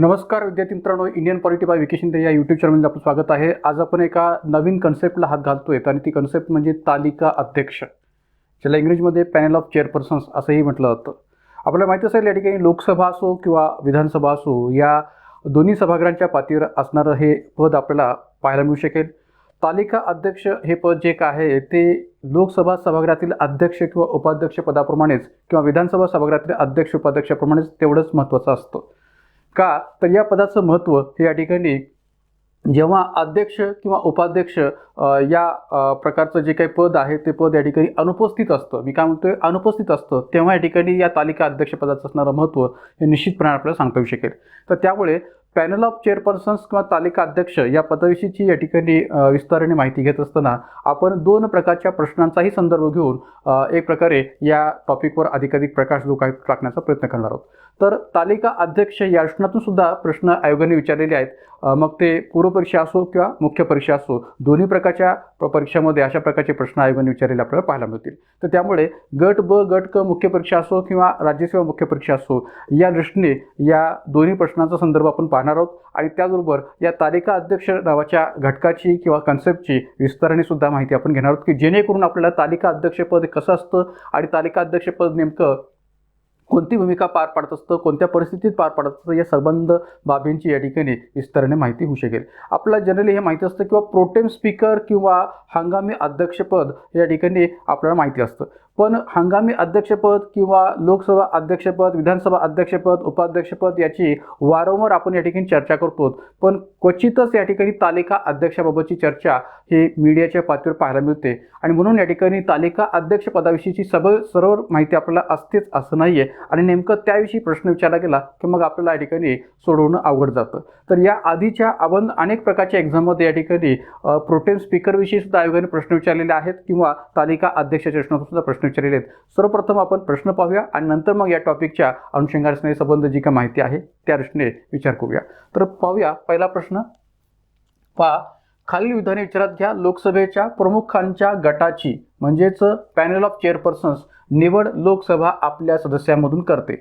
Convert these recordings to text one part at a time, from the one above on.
नमस्कार विद्यार्थी मित्रांनो, Indian polity bye Vicky Shinde या यूट्यूब चॅनलमध्ये आपलं स्वागत आहे। आज आपण एका नवीन कन्सेप्टला हात घालतोय आणि ती कन्सेप्ट म्हणजे तालिका अध्यक्ष, ज्याला इंग्रजीमध्ये पॅनल ऑफ चेअरपर्सन्स असंही म्हटलं जातं। आपल्याला माहिती असेल या ठिकाणी लोकसभा असो किंवा विधानसभा असो, या दोन्ही सभागृहांच्या पातळीवर असणारं हे पद आपल्याला पाहायला मिळू शकेल। तालिका अध्यक्ष हे पद जे काय आहे ते लोकसभा सभागृहातील अध्यक्ष किंवा उपाध्यक्ष पदाप्रमाणेच किंवा विधानसभा सभागृहातील अध्यक्ष उपाध्यक्षाप्रमाणेच तेवढंच महत्त्वाचं असतं। का तर या पदाचं महत्त्व हे या ठिकाणी जेव्हा अध्यक्ष किंवा उपाध्यक्ष या प्रकारचं जे काही पद आहे ते पद या ठिकाणी अनुपस्थित असतं, मी काय म्हणतोय अनुपस्थित असतं, तेव्हा या ठिकाणी या तालिका अध्यक्ष पदाचं असणारं महत्त्व हे निश्चितपणे आपल्याला सांगता येऊ शकेल। तर त्यामुळे पॅनल ऑफ चेअरपर्सन्स किंवा तालिका अध्यक्ष या पदाविषयीची या ठिकाणी विस्ताराने माहिती घेत असताना आपण दोन प्रकारच्या प्रश्नांचाही संदर्भ घेऊन एक प्रकारे या टॉपिकवर अधिकाधिक प्रकाश टाकण्याचा प्रयत्न करणार आहोत। तर तालिका अध्यक्ष या प्रश्नातून सुद्धा प्रश्न आयोगाने विचारलेले आहेत, मग ते पूर्व परीक्षा असो किंवा मुख्य परीक्षा असो, दोन्ही प्रकारच्या परीक्षामध्ये अशा प्रकारचे प्रश्न आयोगाने विचारलेले आपल्याला पाहायला मिळतील। तर त्यामुळे गट ब गट क मुख्य परीक्षा असो किंवा राज्यसेवा मुख्य परीक्षा असो, या दृष्टीने या दोन्ही प्रश्नांचा संदर्भ आपण पाहणार आहोत आणि त्याचबरोबर या तालिका अध्यक्ष नावाच्या घटकाची किंवा कन्सेप्टची विस्ताराने सुद्धा माहिती आपण घेणार आहोत, की जेणेकरून आपल्याला तालिका अध्यक्षपद कसं असतं आणि तालिका अध्यक्षपद नेमकं कोणती भूमिका पार पाडत असतं, कोणत्या परिस्थितीत पार पाडत असतं, या संबंध बाबींची या ठिकाणी विस्ताराने माहिती होऊ शकेल। आपल्याला जनरली हे माहिती असतं किंवा प्रोटेम स्पीकर किंवा हंगामी अध्यक्षपद या ठिकाणी आपल्याला माहिती असतं, पण हंगामी अध्यक्षपद किंवा लोकसभा अध्यक्षपद, विधानसभा अध्यक्षपद, उपाध्यक्षपद याची वारंवार आपण या ठिकाणी चर्चा करतो, पण क्वचितच या ठिकाणी तालिका अध्यक्षाबाबतची चर्चा ही मीडियाच्या पातळीवर पाहायला मिळते आणि म्हणून या ठिकाणी तालिका अध्यक्ष पदाविषयीची सर्व माहिती आपल्याला असतेच असं नाहीये आणि नेमकं त्याविषयी प्रश्न विचारला गेला की मग आपल्याला या ठिकाणी सोडवणं अवघड जातं। तर या आधीच्या अनेक प्रकारच्या एक्झाममध्ये या ठिकाणी प्रोटेम स्पीकरविषयी सुद्धा आयोगाने प्रश्न विचारलेले आहेत किंवा तालिका अध्यक्षाच्या प्रश्नातून सुद्धा प्रश्न विचारलेले आहेत। सर्वप्रथम आपण प्रश्न पाहूया आणि नंतर मग या टॉपिकच्या अनुषंगाने संबंध जी काही माहिती आहे त्या दृष्टीने विचार करूया। तर पाहूया पहिला प्रश्न। पहा, खालील विधाने विचारात घ्या। लोकसभेच्या प्रमुखांच्या गटाची म्हणजेच पॅनल ऑफ चेअरपर्सन्स निवड लोकसभा आपल्या सदस्यांमधून करते।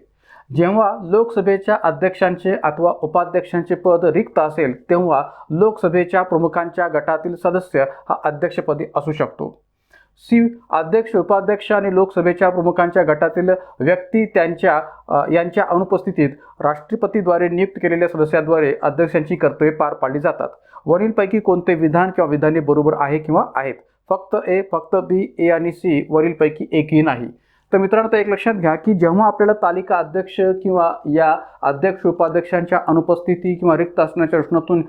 जेव्हा लोकसभेच्या अध्यक्षांचे अथवा उपाध्यक्षांचे पद रिक्त असेल तेव्हा लोकसभेच्या प्रमुखांच्या गटातील सदस्य हा अध्यक्षपदी असू शकतो। सी, अध्यक्ष, उपाध्यक्ष आणि लोकसभेच्या प्रमुखांच्या गटातील व्यक्ती यांच्या अनुपस्थितीत राष्ट्रपतीद्वारे नियुक्त केलेल्या सदस्याद्वारे अध्यक्षांची कर्तव्ये पार पाडली जातात। वरीलपैकी कोणते विधान किंवा विधाने बरोबर आहे किंवा आहेत? फक्त ए, फक्त बी, ए आणि सी वरीलपैकी एकही नाही। तर मित्रांनो, एक लक्षात घ्या की जेव्हा आपल्याला तालिका अध्यक्ष किंवा या अध्यक्ष उपाध्यक्षांच्या अनुपस्थिती किंवा रिक्त असण्याच्या प्रश्नातून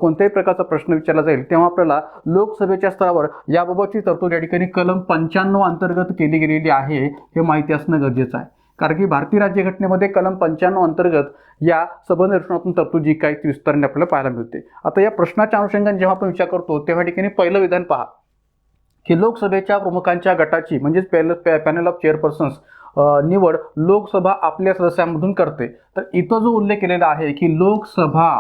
कोणत्याही प्रकारचा प्रश्न विचारला जाईल तेव्हा आपल्याला लोकसभेच्या स्तरावर याबाबतची तरतूद या ठिकाणी कलम 95 अंतर्गत केली गेलेली आहे हे माहिती असणं गरजेचं आहे, कारण की भारतीय राज्यघटनेमध्ये कलम 95 अंतर्गत या संबंध प्रश्नातून तरतूद जी काही विस्ताराने आपल्याला पाहायला मिळते। आता या प्रश्नाच्या अनुषंगाने जेव्हा आपण विचार करतो तेव्हा ठिकाणी पहिलं विधान पहा की लोकसभेच्या प्रमुखांच्या गटाची म्हणजेच पॅनल ऑफ चेअरपर्सन्स निवड लोकसभा आपल्या सदस्यांमधून करते। तर इथं जो उल्लेख केलेला आहे की लोकसभा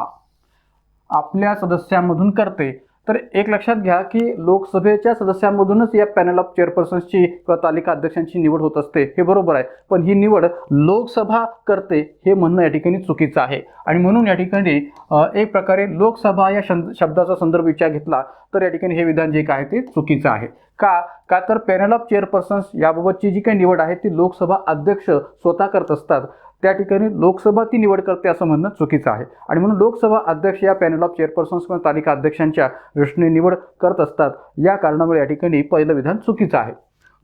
आपल्या सदस्यांमधून करते, तर एक लक्षात घ्या की लोकसभेच्या सदस्यांमधूनच या पॅनल ऑफ चेअरपर्सन्सची किंवा तालिका अध्यक्षांची निवड होत असते, हे बरोबर आहे, पण ही निवड लोकसभा करते हे म्हणणं या ठिकाणी चुकीचं आहे आणि म्हणून या ठिकाणी एक प्रकारे लोकसभा या शब्दाचा संदर्भ विचार घेतला तर या ठिकाणी हे विधान जे काय ते चुकीचं आहे। का तर पॅनल ऑफ चेअरपर्सन्स याबाबतची जी काही निवड आहे ती लोकसभा अध्यक्ष स्वतः करत असतात, त्या ठिकाणी लोकसभा ती निवड करते असं म्हणणं चुकीचं आहे आणि म्हणून लोकसभा अध्यक्ष या पॅनल ऑफ चेअरपर्सन्स किंवा तालिका अध्यक्षांच्या दृष्टीने निवड करत असतात, या कारणामुळे या ठिकाणी पहिलं विधान चुकीचं आहे।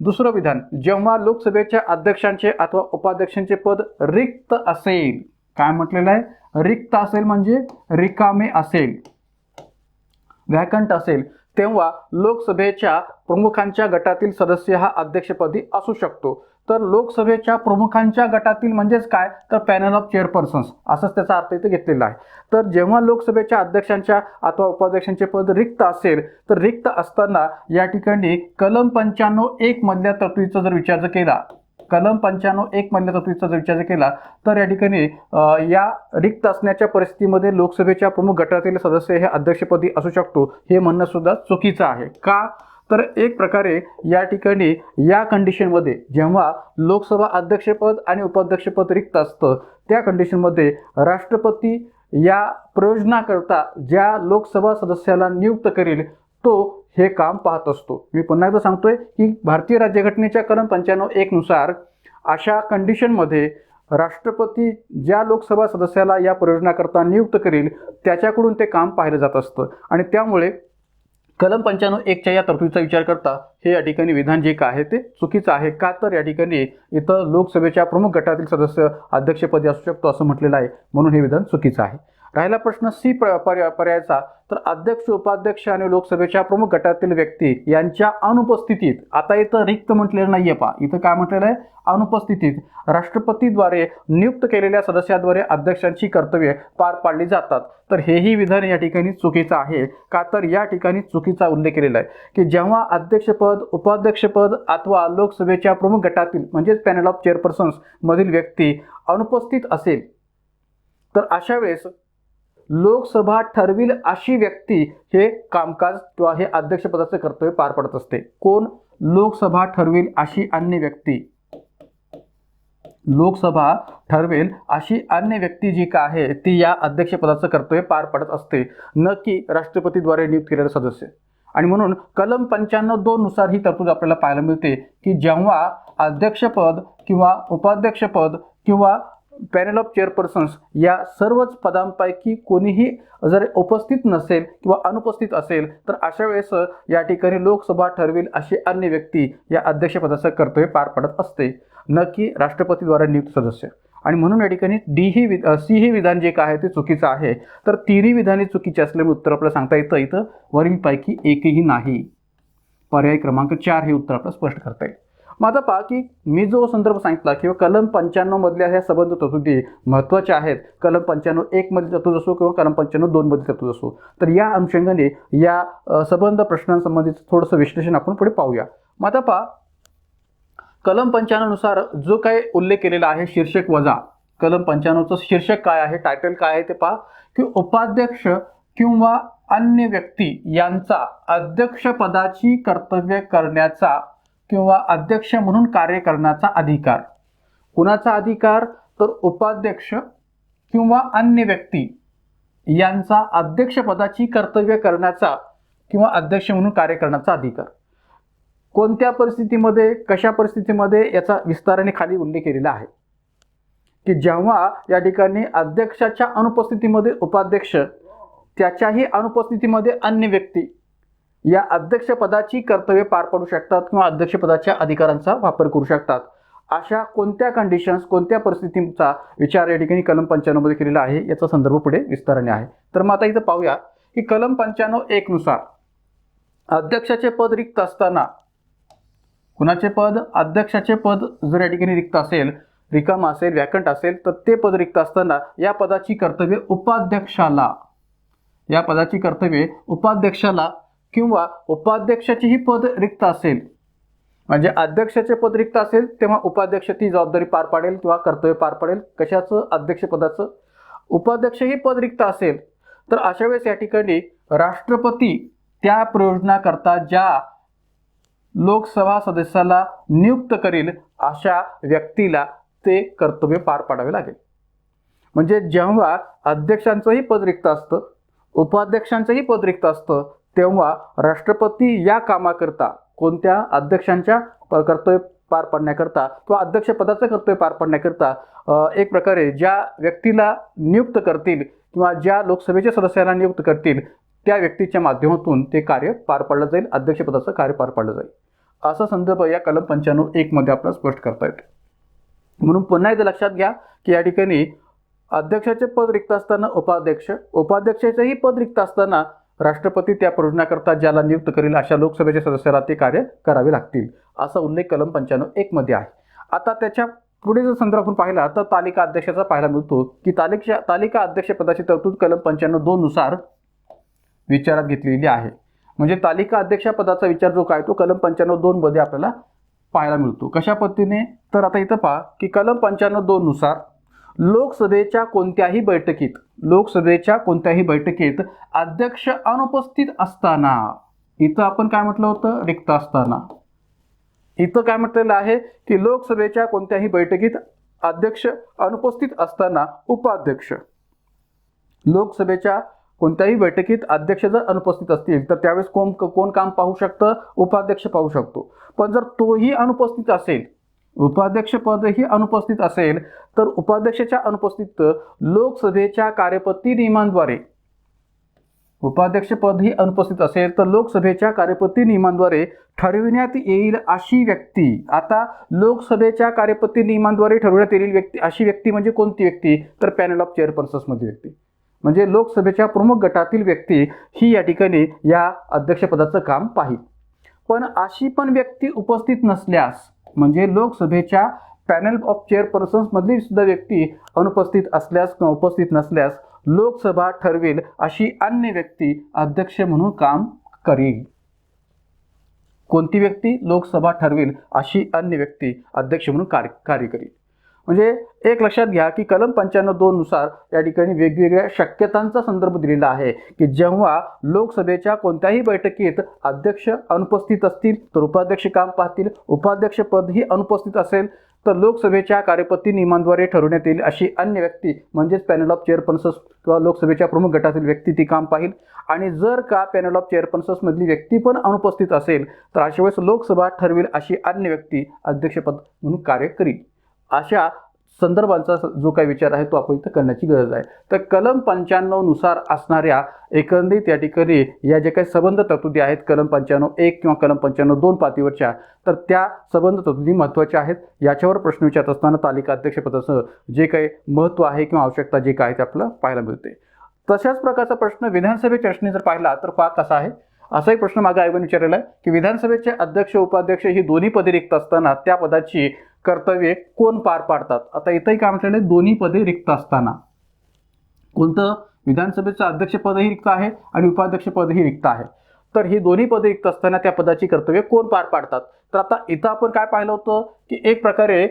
दुसरं विधान, जेव्हा लोकसभेच्या अध्यक्षांचे अथवा उपाध्यक्षांचे पद रिक्त असेल, काय म्हटलेलं आहे? रिक्त असेल म्हणजे रिकामे असेल, व्हॅकंट असेल, तेव्हा लोकसभेच्या प्रमुखांच्या गटातील सदस्य हा अध्यक्षपदी असू शकतो। तर लोकसभेच्या प्रमुखांच्या गटातील म्हणजेच काय तर पॅनल ऑफ चेअरपर्सन्स असंच त्याचा अर्थ इथे घेतलेला आहे। तर जेव्हा लोकसभेच्या अध्यक्षांच्या अथवा उपाध्यक्षांचे पद रिक्त असेल तर रिक्त असताना या ठिकाणी कलम 95(1) मधल्या तरतुदीचा जर विचार केला, कलम 95(1) मधल्या तरतुदीचा जर विचार केला तर या ठिकाणी या रिक्त असण्याच्या परिस्थितीमध्ये लोकसभेच्या प्रमुख गटातील सदस्य हे अध्यक्षपदी असू शकतो हे म्हणणं सुद्धा चुकीचं आहे। का तर एक प्रकारे या ठिकाणी या कंडिशनमध्ये जेव्हा लोकसभा अध्यक्षपद आणि उपाध्यक्षपद रिक्त असतं त्या कंडिशनमध्ये राष्ट्रपती या प्रयोजनाकरता ज्या लोकसभा सदस्याला नियुक्त करेल तो हे काम पाहत असतो. मी पुन्हा एकदा सांगतोय की भारतीय राज्यघटनेच्या कलम 95(1) नुसार अशा कंडिशनमध्ये राष्ट्रपती ज्या लोकसभा सदस्याला या प्रयोजनाकरता नियुक्त करेल त्याच्याकडून ते काम पाहिलं जात असतं आणि त्यामुळे कलम 95(1) या तरतुदीचा विचार करता हे या ठिकाणी विधान जे काय आहे ते चुकीचं आहे. का तर या ठिकाणी इथं लोकसभेच्या प्रमुख गटातील सदस्य अध्यक्षपदी असू शकतो असं म्हटलेलं आहे, म्हणून हे विधान चुकीचं आहे. राहिला प्रश्न सी पर्यायाचा, तर अध्यक्ष, उपाध्यक्ष आणि लोकसभेच्या प्रमुख गटातील व्यक्ती यांच्या अनुपस्थितीत, आता इथं रिक्त म्हटलेलं नाहीये पहा, इथं काय म्हटलेलं आहे, अनुपस्थितीत राष्ट्रपतीद्वारे नियुक्त केलेल्या सदस्याद्वारे अध्यक्षांची कर्तव्ये पार पाडली जातात. तर हेही विधान या ठिकाणी चुकीचं आहे. का तर या ठिकाणी चुकीचा उल्लेख केलेला आहे की जेव्हा अध्यक्षपद, उपाध्यक्षपद अथवा लोकसभेच्या प्रमुख गटातील म्हणजेच पॅनल ऑफ चेअरपर्सन्स मधील व्यक्ती अनुपस्थित असेल तर अशा वेळेस लोकसभा ठरविल अशी व्यक्ती हे कामकाज किंवा हे अध्यक्षपदाचे कर्तव्य पार पडत असते. कोण? लोकसभा ठरविल अशी अन्य व्यक्ती. लोकसभा ठरवेल अशी अन्य व्यक्ती जी का आहे ती या अध्यक्षपदाचं कर्तव्य पार पडत असते, न की राष्ट्रपतीद्वारे नियुक्त केलेले सदस्य. आणि म्हणून कलम 95(2) नुसार ही तरतूद आपल्याला पाहायला मिळते की जेव्हा अध्यक्षपद किंवा उपाध्यक्षपद किंवा पॅनल ऑफ चेअरपर्सन्स या सर्वच पदांपैकी कोणीही जर उपस्थित नसेल किंवा अनुपस्थित असेल तर अशा वेळेस या ठिकाणी लोकसभा ठरवेल अशी अन्य व्यक्ती या अध्यक्षपदाचं कर्तव्य पार पडत असते, न की राष्ट्रपतीद्वारे नियुक्त सदस्य. आणि म्हणून या ठिकाणी सी हे विधान जे काय आहे ते चुकीचं आहे. तर तिन्ही विधाने चुकीची असल्यामुळे उत्तर आपल्याला सांगता येतं इथं वरीलपैकी एकही नाही. पर्याय क्रमांक 4 हे उत्तर आपल्याला स्पष्ट करता येईल. मग आता पहा की मी जो संदर्भ सांगितला किंवा कलम 95 मधल्या ह्या संबंध तरतुदी महत्त्वाच्या आहेत. कलम 95(1) मधील तरतूद असो किंवा कलम 95(2) मधील तरतूद असो, तर या अनुषंगाने या संबंध प्रश्नांसंबंधित थोडंसं विश्लेषण आपण पुढे पाहूया. मग आता पहा कलम 95 नुसार जो काही उल्लेख केलेला आहे शीर्षक वजा, कलम 95चं शीर्षक काय आहे, टायटल काय आहे ते पहा की उपाध्यक्ष किंवा अन्य व्यक्ती यांचा अध्यक्षपदाची कर्तव्य करण्याचा किंवा अध्यक्ष म्हणून कार्य करण्याचा अधिकार. कुणाचा अधिकार? तर उपाध्यक्ष किंवा अन्य व्यक्ती यांचा अध्यक्षपदाची कर्तव्य करण्याचा किंवा अध्यक्ष म्हणून कार्य करण्याचा अधिकार. कोणत्या परिस्थितीमध्ये, कशा परिस्थितीमध्ये, याचा विस्ताराने खाली उल्लेख केलेला आहे की जेव्हा या ठिकाणी अध्यक्षाच्या अनुपस्थितीमध्ये उपाध्यक्ष, त्याच्याही अनुपस्थितीमध्ये अन्य व्यक्ती या अध्यक्षपदाची कर्तव्ये पार पाडू शकतात किंवा अध्यक्षपदाच्या अधिकारांचा वापर करू शकतात. अशा कोणत्या कंडिशन्स, कोणत्या परिस्थितीचा विचार या ठिकाणी कलम 95 मध्ये केलेला आहे याचा संदर्भ पुढे विस्ताराने आहे. तर मग आता इथं पाहूया की कलम 95(1) नुसार अध्यक्षाचे पद रिक्त असताना, कुणाचे पद? अध्यक्षाचे पद जर या ठिकाणी रिक्त असेल, रिकाम असेल, वॅकंट असेल, तर ते पद रिक्त असताना या पदाची कर्तव्ये उपाध्यक्षाला, या पदाची कर्तव्ये उपाध्यक्षाला किंवा उपाध्यक्षाचेही पद रिक्त असेल, म्हणजे अध्यक्षाचे पद रिक्त असेल तेव्हा उपाध्यक्ष ती जबाबदारी पार पाडेल किंवा कर्तव्य पार पाडेल. कशाचं? अध्यक्षपदाचं. उपाध्यक्षही पद रिक्त असेल तर अशा वेळेस या ठिकाणी राष्ट्रपती त्या प्रयोजनाकरता ज्या लोकसभा सदस्याला नियुक्त करेल अशा व्यक्तीला ते कर्तव्य पार पाडावे लागेल. म्हणजे जेव्हा अध्यक्षांचंही पद रिक्त असतं, उपाध्यक्षांचंही पद रिक्त असतं, तेव्हा राष्ट्रपती या कामाकरता, कोणत्या? अध्यक्षांच्या कर्तव्य पार पाडण्याकरता किंवा अध्यक्षपदाचं कर्तव्य पार पाडण्याकरता एक प्रकारे ज्या व्यक्तीला नियुक्त करतील किंवा ज्या लोकसभेच्या सदस्याला नियुक्त करतील त्या व्यक्तीच्या माध्यमातून ते कार्य पार पाडलं जाईल, अध्यक्षपदाचं कार्य पार पाडलं जाईल. असा संदर्भ या कलम 95(1) मध्ये आपल्याला स्पष्ट करता येतो. म्हणून पुन्हा एकदा लक्षात घ्या की या ठिकाणी अध्यक्षाचे पद रिक्त असताना उपाध्यक्ष, उपाध्यक्षाचेही पद रिक्त असताना राष्ट्रपती त्या प्रयोजनाकरता ज्याला नियुक्त करेल अशा लोकसभेच्या सदस्याला ते कार्य करावे लागतील, असा उल्लेख कलम 95(1) मध्ये आहे. आता त्याच्या पुढे जर संदर्भ आपण पाहिला तर तालिका अध्यक्षाचा पाहायला मिळतो की तालिका अध्यक्षपदाची तरतूद कलम 95(2) नुसार विचारात घेतलेली आहे. म्हणजे तालिका अध्यक्षपदाचा विचार जो काय तो कलम 95(2) मध्ये आपल्याला पाहायला मिळतो. कशा पद्धतीने? तर आता इथं पहा की कलम 95(2) नुसार लोकसभेच्या कोणत्याही बैठकीत अध्यक्ष अनुपस्थित असताना, इथं आपण काय म्हटलं होतं? रिक्त असताना. इथं काय म्हटलेलं आहे की लोकसभेच्या कोणत्याही बैठकीत अध्यक्ष अनुपस्थित असताना उपाध्यक्ष लोकसभेच्या कोणत्याही बैठकीत अध्यक्ष जर अनुपस्थित असतील तर त्यावेळेस कोण काम पाहू शकतं? उपाध्यक्ष पाहू शकतो. पण जर तोही अनुपस्थित असेल, उपाध्यक्षपदही अनुपस्थित असेल, तर उपाध्यक्षाच्या अनुपस्थित लोकसभेच्या कार्यपद्धती नियमांद्वारे, उपाध्यक्षपदही अनुपस्थित असेल तर लोकसभेच्या कार्यपद्धती नियमांद्वारे ठरविण्यात येईल अशी व्यक्ती. आता लोकसभेच्या कार्यपद्धती नियमांद्वारे ठरविण्यात येईल व्यक्ती, अशी व्यक्ती म्हणजे कोणती व्यक्ती? तर पॅनल ऑफ चेअरपर्सन्समधली व्यक्ती, म्हणजे लोकसभेच्या प्रमुख गटातील व्यक्ती ही या ठिकाणी या अध्यक्षपदाचं काम पाहिल. पण अशी पण व्यक्ती उपस्थित नसल्यास, म्हणजे लोकसभेच्या पॅनल ऑफ चेअरपर्सन्स मधली सुद्धा व्यक्ती अनुपस्थित असल्यास किंवा उपस्थित नसल्यास लोकसभा ठरवेल अशी अन्य व्यक्ती अध्यक्ष म्हणून काम करेल. कोणती व्यक्ती? लोकसभा ठरवेल अशी अन्य व्यक्ती अध्यक्ष म्हणून कार्य करेल. म्हणजे एक लक्षात घ्या की कलम 95(2) नुसार या ठिकाणी वेगवेगळ्या शक्यतांचा संदर्भ दिलेला आहे की जेव्हा लोकसभेच्या कोणत्याही बैठकीत अध्यक्ष अनुपस्थित असतील तर उपाध्यक्ष काम पाहतील, उपाध्यक्षपदही अनुपस्थित असेल तर लोकसभेच्या कार्यपद्धती नियमांद्वारे ठरवण्यात येईल अशी अन्य व्यक्ती म्हणजेच पॅनल ऑफ चेअरपर्सन्स किंवा लोकसभेच्या प्रमुख गटातील व्यक्ती ती काम पाहिल. आणि जर का पॅनल ऑफ चेअरपर्सन्स मधली व्यक्ती पण अनुपस्थित असेल तर अशा वेळेस लोकसभा ठरवेल अशी अन्य व्यक्ती अध्यक्षपद म्हणून कार्य करील. अशा संदर्भांचा जो काही विचार आहे तो आपण इथं करण्याची गरज आहे. तर कलम 95 नुसार असणाऱ्या एकंदरीत या ठिकाणी या जे काही संबंध तरतुदी आहेत कलम 95(1) किंवा कलम 95(2) पातळीवरच्या, तर त्या संबंध तरतुदी महत्त्वाच्या आहेत. याच्यावर प्रश्न विचारत असताना तालिका अध्यक्षपदाचं जे काही महत्त्व आहे किंवा आवश्यकता जे काय ते आपल्याला पाहायला मिळते. तशाच प्रकारचा प्रश्न विधानसभेच्या रचनेत जर पाहिला तर कसा आहे? असाही प्रश्न मागे आयोगाने विचारलेला आहे की विधानसभेचे अध्यक्ष उपाध्यक्ष ही दोन्ही पदे रिक्त असताना त्या पदाची कर्तव्ये कोण पार पाडतात? आता इथंही काय म्हटलेलं आहे? दोन्ही पदे रिक्त असताना. कोणतं? विधानसभेचं अध्यक्षपदही रिक्त आहे आणि उपाध्यक्षपदही रिक्त आहे. तर ही दोन्ही पदे रिक्त असताना त्या पदाची कर्तव्ये कोण पार पाडतात? तर आता इथं आपण काय पाहिलं होतं की एक प्रकारे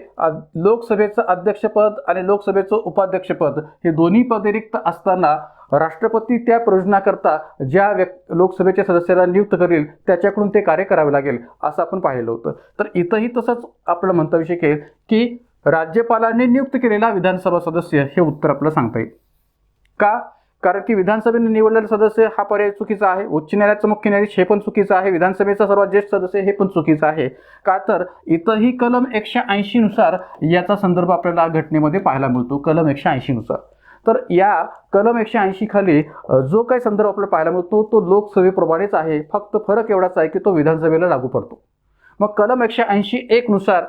लोकसभेचं अध्यक्षपद आणि लोकसभेचं उपाध्यक्षपद हे दोन्ही पदे रिक्त असताना राष्ट्रपती त्या प्रयोजनाकरता ज्या लोकसभेच्या सदस्याला नियुक्त करेल त्याच्याकडून ते कार्य करावे लागेल असं आपण पाहिलं होतं. तर इथंही तसंच आपल्याला म्हणता येऊ शकेल की राज्यपालाने नियुक्त केलेला विधानसभा सदस्य हे उत्तर आपल्याला सांगता येईल. का? कारण की विधानसभेने निवडलेला सदस्य हा पर्याय चुकीचा आहे, उच्च न्यायालयाचा मुख्य न्यायाधीश हे पण चुकीचं आहे, विधानसभेचा सर्वात ज्येष्ठ सदस्य हे पण चुकीचं आहे. का? तर इथंही कलम 180 नुसार याचा संदर्भ आपल्याला घटनेमध्ये पाहायला मिळतो. कलम 180 नुसार, तर या कलम 180 खाली जो काही संदर्भ आपल्याला पाहायला मिळतो तो लोकसभेप्रमाणेच आहे, फक्त फरक एवढाच आहे की तो विधानसभेला लागू पडतो. मग कलम 180(1) नुसार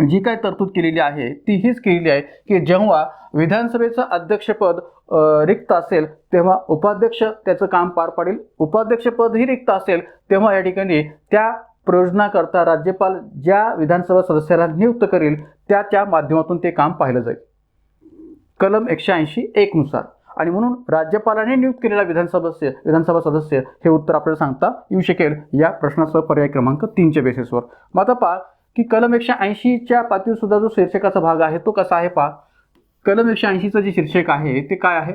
जी काय तरतूद केलेली आहे ती हीच केलेली आहे की जेव्हा विधानसभेचं अध्यक्षपद रिक्त असेल तेव्हा उपाध्यक्ष त्याचं काम पार पाडेल, उपाध्यक्षपदही रिक्त असेल तेव्हा या ठिकाणी त्या प्रयोजनाकरता राज्यपाल ज्या विधानसभा सदस्याला नियुक्त करेल त्याच्या माध्यमातून ते काम पाहिलं जाईल कलम 180(1) नुसार. आणि म्हणून राज्यपालाने नियुक्त केलेला विधानसभा सदस्य हे उत्तर आपल्याला सांगता येऊ शकेल या प्रश्नाचं पर्याय क्रमांक 3च्या बेसिसवर. मग आता पहा की कलम 180च्या पातळीवर सुद्धा जो शीर्षकाचा भाग आहे तो कसा आहे पहा. कलम 180चं जे शीर्षक आहे ते काय आहे?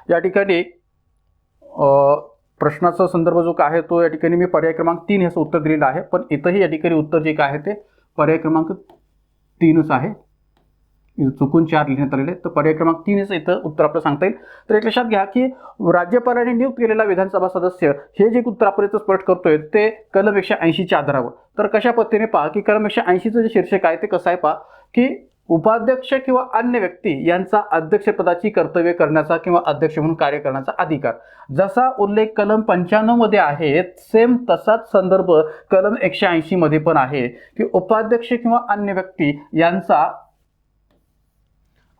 या ठिकाणी प्रश्नाचा संदर्भ जो काय आहे तो या ठिकाणी मी पर्याय क्रमांक 3 याचं उत्तर दिलेलं आहे, पण इथंही या ठिकाणी उत्तर जे काय आहे ते पर्याय क्रमांक 3च आहे. चुकून 4 लिहिण्यात आलेले, तर पर्याय क्रमांक 3च इथं उत्तर आपल्याला सांगता येईल. तर एक लक्षात घ्या की राज्यपालाने नियुक्त केलेला विधानसभा सदस्य हे जे उत्तर आपण इथं स्पष्ट करतोय ते कलम 180च्या आधारावर. तर कशा पद्धतीने पहा की कलम 180चं जे शीर्षक आहे ते कसं आहे पहा की उपाध्यक्ष किंवा अन्य व्यक्ती यांचा अध्यक्षपदाची कर्तव्य करण्याचा किंवा अध्यक्ष म्हणून कार्य करण्याचा अधिकार. जसा उल्लेख कलम 95 मध्ये आहे सेम तसाच संदर्भ कलम 180 मध्ये पण आहे की उपाध्यक्ष किंवा अन्य व्यक्ती यांचा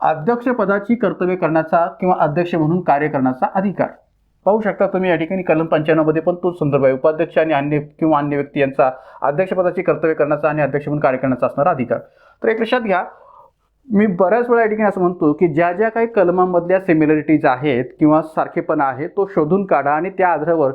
अध्यक्षपदाची कर्तव्य करण्याचा किंवा अध्यक्ष म्हणून कार्य करण्याचा अधिकार. पाहू शकता तुम्ही या ठिकाणी कलम 95 मध्ये पण तोच संदर्भ आहे, उपाध्यक्ष आणि अन्य व्यक्ती यांचा अध्यक्षपदाची कर्तव्य करण्याचा आणि अध्यक्ष म्हणून कार्य करण्याचा असणारा अधिकार. तर एक लक्षात घ्या, मी बऱ्याच वेळा या ठिकाणी असं म्हणतो की ज्या ज्या काही कलमांमधल्या सिमिलरिटीज आहेत किंवा सारखेपणा आहे तो शोधून काढा आणि त्या आधारावर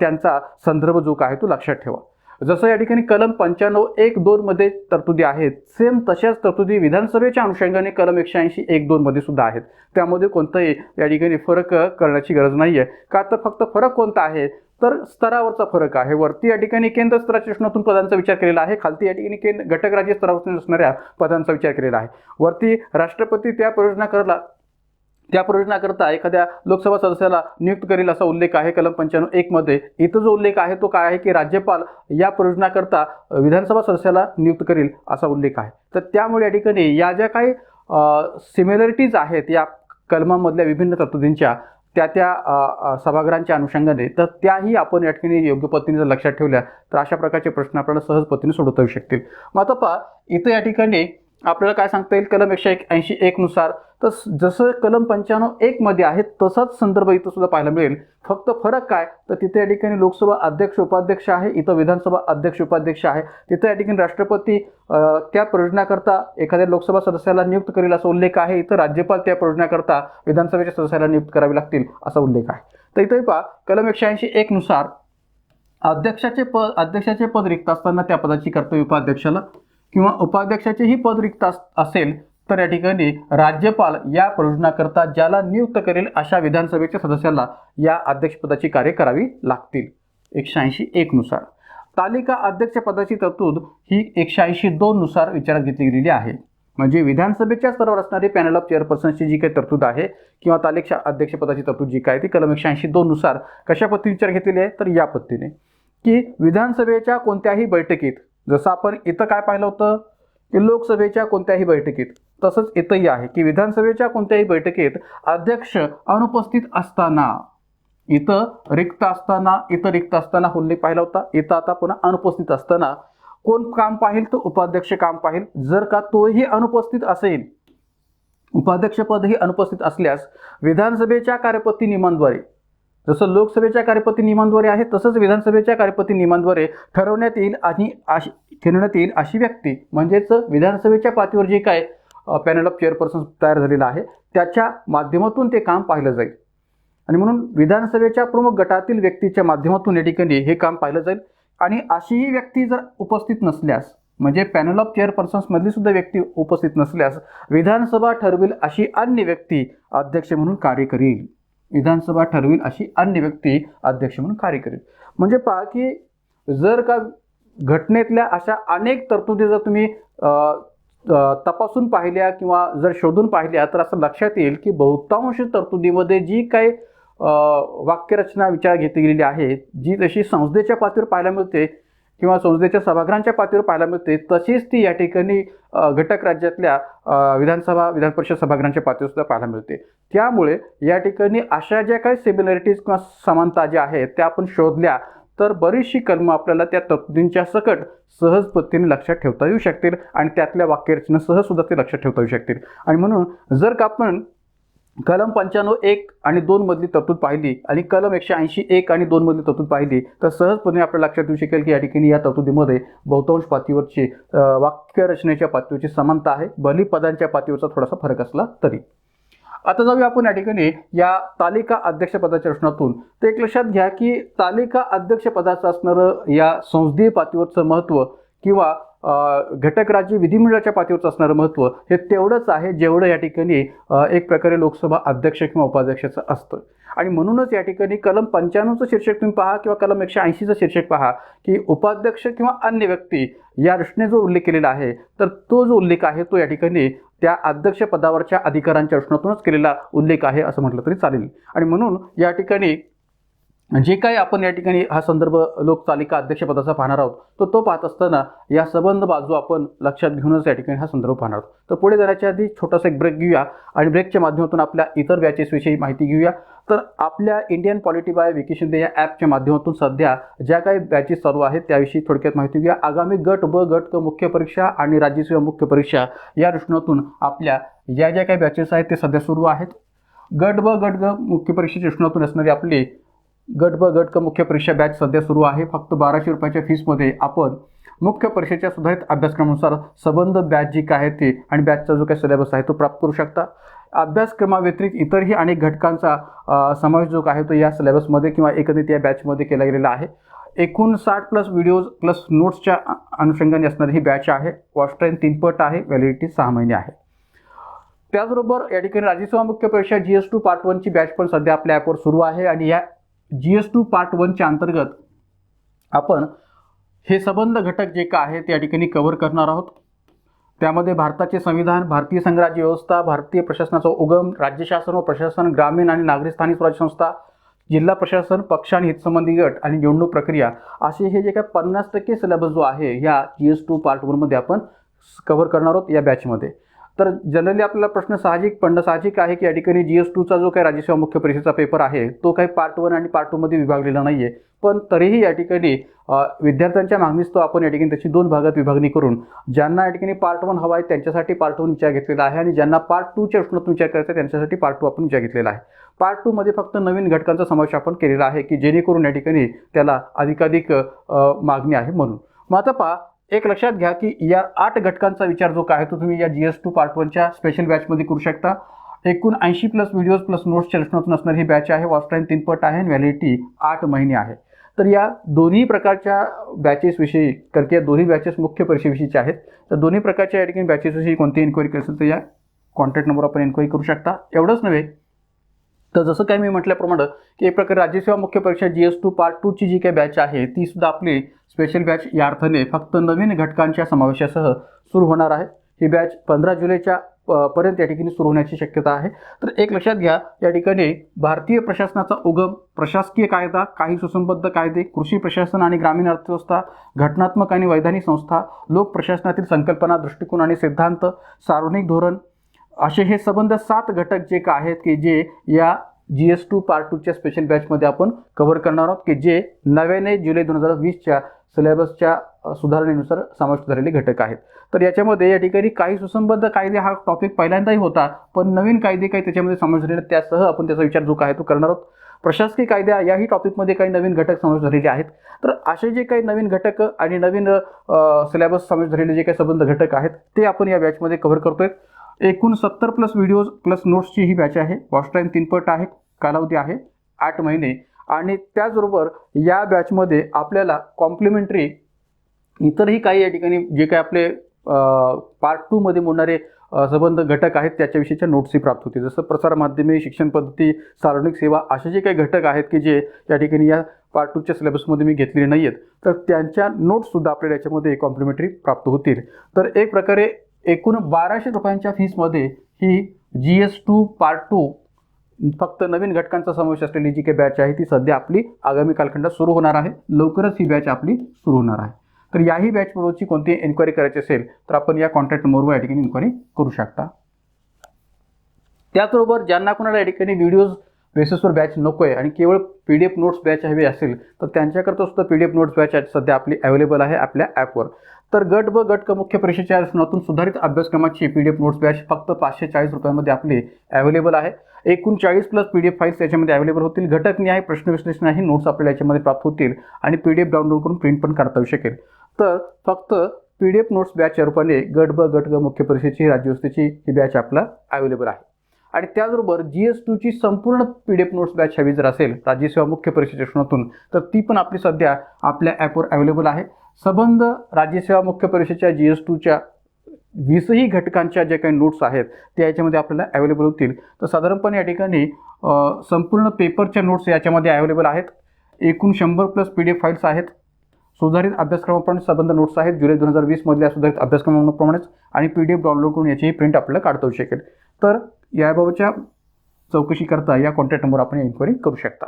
त्यांचा संदर्भ जो काय तो लक्षात ठेवा. जसं या ठिकाणी कलम 95(1)(2) मध्ये तरतुदी आहेत सेम तशाच तरतुदी विधानसभेच्या अनुषंगाने कलम 180(1)(2) मध्ये सुद्धा आहेत. त्यामध्ये कोणताही या ठिकाणी फरक करण्याची गरज नाही आहे. का? तर फक्त फरक कोणता आहे तर स्तरावरचा फरक आहे. वरती या ठिकाणी केंद्र स्तराच्या शासनातून पदांचा विचार केलेला आहे, खालती या ठिकाणी घटक राज्य स्तरावरून असणाऱ्या पदांचा विचार केलेला आहे. वरती राष्ट्रपती त्या प्रयोजनाकरता त्या प्रयोजनाकरता एखाद्या लोकसभा सदस्याला नियुक्त करेल असा उल्लेख आहे कलम 95(1) मध्ये. इथं जो उल्लेख आहे तो काय आहे की राज्यपाल या प्रयोजनाकरता विधानसभा सदस्याला नियुक्त करेल असा उल्लेख आहे. तर त्यामुळे या ठिकाणी या ज्या काही सिमिलरिटीज आहेत या कलमांमधल्या विभिन्न तरतुदींच्या त्या सभागृहांच्या अनुषंगाने, तर त्याही आपण या ठिकाणी योग्य पद्धतीने जर लक्षात ठेवल्या तर अशा प्रकारचे प्रश्न आपल्याला सहज पद्धतीने सोडवता येऊ शकतील. मग आता पहा, इथं या ठिकाणी आपल्याला काय सांगता येईल, कलम 181(1) नुसार तर जसं कलम 95(1) मध्ये आहे तसाच संदर्भ इथं सुद्धा पाहायला मिळेल. फक्त फरक काय, तर तिथे या ठिकाणी लोकसभा अध्यक्ष उपाध्यक्ष आहे, इथं विधानसभा अध्यक्ष उपाध्यक्ष आहे. तिथं या ठिकाणी राष्ट्रपती त्या प्रयोजनाकरता एखाद्या लोकसभा सदस्याला नियुक्त करेल असा उल्लेख आहे. इथं राज्यपाल त्या प्रयोजनाकरता विधानसभेच्या सदस्याला नियुक्त करावे लागतील असा उल्लेख आहे. तर इथंही पहा, कलम 181(1) नुसार अध्यक्षाचे पद रिक्त असताना त्या पदाची कर्तव्य उपाध्यक्षाला किंवा उपाध्यक्षाचेही पद रिक्त असेल तर या ठिकाणी राज्यपाल या प्रयोजनाकरता ज्याला नियुक्त करेल अशा विधानसभेच्या सदस्याला या अध्यक्षपदाची कार्य करावी लागतील 181(1) नुसार. तालिका अध्यक्ष पदाची तरतूद ही 182(2) नुसार विचारात घेतली गेलेली आहे. म्हणजे विधानसभेच्या स्तरावर असणारी पॅनल ऑफ चेअरपर्सनची जी काही तरतूद आहे किंवा तालिका अध्यक्ष पदाची तरतूद जी काय ती कलम 182(2) नुसार कशा पद्धतीने विचार घेतलेली आहे, तर या पद्धतीने की विधानसभेच्या कोणत्याही बैठकीत, जसं आपण इथं काय पाहिलं होतं की लोकसभेच्या कोणत्याही बैठकीत, तसंच इथंही आहे की विधानसभेच्या कोणत्याही बैठकीत अध्यक्ष अनुपस्थित असताना, इथं रिक्त असताना उल्लेख पाहिला होता, इथं आता पुन्हा अनुपस्थित असताना कोण काम पाहिल, तर उपाध्यक्ष काम पाहिल. जर का तोही अनुपस्थित असेल, उपाध्यक्षपदही अनुपस्थित असल्यास विधानसभेच्या कार्यपद्धती नियमांद्वारे, जसं लोकसभेच्या कार्यपद्धती नियमांद्वारे आहे तसंच विधानसभेच्या कार्यपद्धती नियमांद्वारे ठरवण्यात येईल अशी व्यक्ती, म्हणजेच विधानसभेच्या पातळीवर जे काय पॅनल ऑफ चेअरपर्सन तयार झालेला आहे त्याच्या माध्यमातून ते काम पाहिलं जाईल. आणि म्हणून विधानसभेच्या प्रमुख गटातील व्यक्तीच्या माध्यमातून या ठिकाणी हे काम पाहिलं जाईल. आणि अशीही व्यक्ती जर उपस्थित नसल्यास, म्हणजे पॅनल ऑफ चेअरपर्सन्स मधली सुद्धा व्यक्ती उपस्थित नसल्यास विधानसभा ठरवेल अशी अन्य व्यक्ती अध्यक्ष म्हणून कार्य करेल. विधानसभा ठरवेल अशी अन्य व्यक्ती अध्यक्ष म्हणून कार्य करेल. म्हणजे पहा की जर का घटनेतल्या अशा अनेक तरतुदी जर तुम्ही तपासून पाहिल्या किंवा जर शोधून पाहिल्या तर असं लक्षात येईल की बहुतांश तरतुदीमध्ये जी काही वाक्यरचना विचार घेतली गेलेली आहे, जी जशी संसदेच्या पातळीवर पाहायला मिळते किंवा संसदेच्या सभागृहांच्या पातळीवर पाहायला मिळते, तशीच ती या ठिकाणी घटक राज्यातल्या विधान परिषद सभागृहांच्या पातळीवर सुद्धा पाहायला मिळते. त्यामुळे या ठिकाणी अशा ज्या काही सिमिलरिटीज किंवा समानता ज्या आहेत त्या आपण शोधल्या तर बरीचशी कलमं आपल्याला त्या तरतुदींच्या सकट सहज पद्धतीने लक्षात ठेवता येऊ शकतील आणि त्यातल्या वाक्यरचना सुद्धा ते लक्षात ठेवता येऊ शकतील. आणि म्हणून जर का आपण कलम 95(1) आणि 2 मधली तरतूद पाहिली आणि कलम 181(1) आणि 2 मधली तरतूद पाहिली तर सहजपणे आपल्याला लक्षात येऊ शकेल की या ठिकाणी या तरतुदीमध्ये बहुतांश पातळीवरची वाक्यरचनेच्या पातळीवरची समानता आहे, भली पदांच्या पातळीवरचा थोडासा फरक असला तरी. आता जाऊया आपण या ठिकाणी या तालिका अध्यक्ष पदाच्या रचनातून. तर एक लक्षात घ्या की तालिका अध्यक्ष पदाचं असणारं या संसदीय पातळीवरचं महत्त्व किंवा घटक राज्य विधिमंडळाच्या पातळीवरचं असणारं महत्त्व हे तेवढंच आहे जेवढं या ठिकाणी एक प्रकारे लोकसभा अध्यक्ष किंवा उपाध्यक्षाचं असतं. आणि म्हणूनच या ठिकाणी कलम 95चं शीर्षक तुम्ही पहा किंवा कलम 180चं शीर्षक पहा की उपाध्यक्ष किंवा अन्य व्यक्ती या दृष्टीने जो उल्लेख केलेला आहे तर तो जो उल्लेख आहे तो या ठिकाणी त्या अध्यक्ष पदावरच्या अधिकारांच्या रचनातूनच केलेला उल्लेख आहे असं म्हटलं तरी चालेल. आणि म्हणून या ठिकाणी जे काही आपण या ठिकाणी हा संदर्भ लोकतालिका अध्यक्ष पदाचा पाहणार आहोत तो पाहत असताना या संबंध बाजू आपण लक्षात घेऊनच या ठिकाणी हा संदर्भ पाहणार आहोत. तर पुढे जाण्याच्या आधी छोटासा एक ब्रेक घेऊया आणि ब्रेकच्या माध्यमातून आपल्या इतर बॅचेसविषयी माहिती घेऊया. तर आपल्या Indian polity bye Vicky Shinde या ॲपच्या माध्यमातून सध्या ज्या काही बॅचेस चालू आहेत त्याविषयी थोडक्यात माहिती घेऊया. आगामी गट ब गट क मुख्य परीक्षा आणि राज्यसेवा मुख्य परीक्षा या दृष्टीतून आपल्या ज्या काही बॅचेस आहेत ते सध्या सुरू आहेत. गट ब गट ग मुख्य परीक्षेच्या दृष्टीतून असणारी आपली गट ब गट क मुख्य परीक्षा बॅच सध्या सुरू आहे. फक्त 1200 रुपयाच्या फीसमध्ये आपण मुख्य परीक्षेच्या सुधारित अभ्यासक्रमानुसार संबंध बॅच जी काय आहे ती आणि बॅचचा जो काही सिलेबस आहे तो प्राप्त करू शकता. अभ्यासक्रमाव्यतिरिक्त इतरही अनेक घटकांचा समावेश जो आहे तो या सिलेबसमध्ये किंवा एकत्रित या बॅचमध्ये केला गेलेला आहे. एकूण 60+ व्हिडिओज प्लस नोट्सच्या अनुषंगाने असणारी ही बॅच आहे. वॉच टाईम 3 पट आहे, व्हॅलिडिटी 6 महिने आहे. त्याचबरोबर या ठिकाणी राज्यसेवा मुख्य परीक्षा GS2 पार्ट 1ची बॅच पण सध्या आपल्या ॲपवर सुरू आहे आणि या GS2 पार्ट 1च्या अंतर्गत आपण हे संबंध घटक जे काय आहे ते या ठिकाणी कव्हर करणार आहोत. त्यामध्ये भारताचे संविधान, भारतीय संघराज्य व्यवस्था, भारतीय प्रशासनाचा उगम, राज्य शासन व प्रशासन, ग्रामीण आणि नागरी स्थानिक स्वराज्य संस्था, जिल्हा प्रशासन, पक्ष आणि हितसंबंधी गट आणि निवडणूक प्रक्रिया, असे हे जे काय 50% सिलेबस जो आहे ह्या GS2 पार्ट 1 मध्ये आपण कव्हर करणार आहोत या बॅचमध्ये. तर जनरली आपल्याला प्रश्न साहजिक आहे की या ठिकाणी GS2चा जो काही राज्यसेवा मुख्य परीक्षेचा पेपर आहे तो काही पार्ट 1 आणि पार्ट 2 मध्ये विभागलेला नाहीये, पण तरीही या ठिकाणी विद्यार्थ्यांच्या मागणीस तो आपण या ठिकाणी त्याची 2 भागात विभागणी करून ज्यांना या ठिकाणी पार्ट 1 हवा आहे त्यांच्यासाठी पार्ट 1 विचार घेतलेला आहे आणि ज्यांना पार्ट 2 च्या प्रश्नातून विचार करायचा त्यांच्यासाठी पार्ट 2 आपण विचार घेतलेला आहे. पार्ट 2 मध्ये फक्त नवीन घटकांचा समावेश आपण केलेला आहे की जेणेकरून या ठिकाणी त्याला अधिकाधिक मागणी आहे म्हणून. मग आता पहा, एक लक्षात घ्या की या 8 घटकांचा विचार जो काय तो तुम्ही या GS2 पार्ट 1 च्या स्पेशल बॅचमध्ये करू शकता. एकूण 80+ व्हिडिओज प्लस नोट्सच्या रचनातून असणारी ही बॅच आहे. वॉच टाईम 3 पट आहे आणि व्हॅलिडिटी 8 महिने आहे. तर या दोन्ही प्रकारच्या बॅचेसविषयी, कारण की या दोन्ही बॅचेस मुख्य परीक्षेविषयीचे आहेत, तर दोन्ही प्रकारच्या या ठिकाणी बॅचेसविषयी कोणती इन्क्वायरी असेल तर या कॉन्टॅक्ट नंबरवर आपण इन्क्वायरी करू शकता. एवढंच नव्हे तर जसं काही मी म्हटल्याप्रमाणे की एक प्रकारे राज्यसेवा मुख्य परीक्षा GS2 पार्ट 2 ची जी काही बॅच आहे ती सुद्धा आपली स्पेशल बॅच या अर्थाने फक्त नवीन घटकांच्या समावेशासह सुरू होणार आहे. ही बॅच 15 जुलैच्या पर्यंत या ठिकाणी सुरू होण्याची शक्यता आहे. तर एक लक्षात घ्या, या ठिकाणी भारतीय प्रशासनाचा उगम, प्रशासकीय कायदा, काही सुसंबद्ध कायदे, कृषी प्रशासन आणि ग्रामीण अर्थव्यवस्था, घटनात्मक आणि वैधानिक संस्था, लोक प्रशासनातील संकल्पना, दृष्टिकोन आणि सिद्धांत, सार्वजनिक धोरण, असे हे संबंध 7 घटक जे काय आहेत की जे या GS2 पार्ट 2 च्या स्पेशल बॅचमध्ये आपण कव्हर करणार आहोत की जे 9 जुलै 2020च्या सिलेबसच्या सुधारणेनुसार समाविष्ट झालेले घटक आहेत. तर याच्यामध्ये या ठिकाणी काही सुसंबद्ध कायदे हा टॉपिक पहिल्यांदाही होता, पण नवीन कायदे काही त्याच्यामध्ये समाविष्ट झालेले त्यासह आपण त्याचा विचार जो काय तो करणार आहोत. प्रशासकीय कायदा याही टॉपिकमध्ये काही नवीन घटक समाविष्ट झालेले आहेत. तर असे जे काही नवीन घटक आणि नवीन सिलेबस समाविष्ट झालेले जे काही संबंध घटक आहेत ते आपण या बॅचमध्ये कव्हर करतोय. एकूण 70+ व्हिडिओज प्लस नोट्सची ही बॅच आहे. वॉच टाईम 3 पट आहे. कालावधी आहे 8 महिने. आणि त्याचबरोबर या बॅचमध्ये आपल्याला कॉम्प्लिमेंटरी इतरही काही या ठिकाणी जे काही आपले पार्ट 2 मध्ये मोडणारे संबंध घटक आहेत त्याच्याविषयीच्या नोट्सही प्राप्त होतील. जसं प्रसार माध्यमे, शिक्षण पद्धती, सार्वजनिक सेवा असे जे काही घटक आहेत की जे या ठिकाणी या पार्ट 2 च्या सिलेबसमध्ये मी घेतलेले नाही आहेत, तर त्यांच्या नोट्ससुद्धा आपल्याला याच्यामध्ये कॉम्प्लिमेंटरी प्राप्त होतील. तर एक प्रकारे एकूण 1200 रुपयांच्या फीसमध्ये ही GS2 पार्ट 2 फक्त नवीन घटकांचा समावेश असलेली जी काही बॅच आहे ती सध्या आपली आगामी कालखंडात सुरू होणार आहे. लवकरच ही बॅच आपली सुरू होणार आहे. तर याही बॅचबाबतची कोणती एन्क्वायरी करायची असेल तर आपण या कॉन्टॅक्ट नंबरवर या ठिकाणी इन्क्वायरी करू शकता. त्याचबरोबर ज्यांना कोणाला या ठिकाणी व्हिडिओज बेसिसवर बॅच नको आहे आणि केवळ PDF नोट्स बॅच हवी असेल तर त्यांच्याकरता सुद्धा PDF नोट्स बॅच सध्या आपली अवेलेबल आहे आपल्या ॲपवर. तर गट ब गट क मुख्य परीक्षेच्या रचनातून सुधारित अभ्यासक्रमाची PDF नोट्स बॅच फक्त 540 रुपयामध्ये आपली अवेलेबल आहे. एकूण 40+ PDF फाईल्स याच्यामध्ये अवेलेबल होतील. घटकनिहाय प्रश्न विश्लेषणही नोट्स आपल्याला याच्यामध्ये प्राप्त होतील आणि PDF डाउनलोड करून प्रिंट पण करता येऊ शकेल. तर फक्त PDF नोट्स बॅचच्या रूपाने गट ब गट ग मुख्य परीक्षेची राज्यव्यवस्थेची ही बॅच आपला अवेलेबल आहे. आणि त्याचबरोबर GS2 ची संपूर्ण PDF नोट्स बॅच हवी जर असेल राज्यसेवा मुख्य परीक्षेच्या रचनातून तर ती पण आपली सध्या आपल्या ॲपवर अवेलेबल आहे. संबंध राज्यसेवा मुख्य परीक्षेच्या GS2 च्या 20ही घटकांच्या ज्या काही नोट्स आहेत त्या याच्यामध्ये आपल्याला अवेलेबल होतील. तर साधारणपणे या ठिकाणी संपूर्ण पेपरच्या नोट्स याच्यामध्ये अवेलेबल आहेत. एकूण 100+ PDF फाईल्स आहेत. सुधारित अभ्यासक्रमाप्रमाणे संबंध नोट्स आहेत जुलै 2020 मधल्या सुधारित अभ्यासक्रमाप्रमाणेच आणि PDF डाउनलोड करून याचीही प्रिंट आपल्याला काढता येऊ शकेल. तर याबाबतच्या चौकशी करता या कॉन्टॅक्ट नंबरवर आपण इन्क्वायरी करू शकता.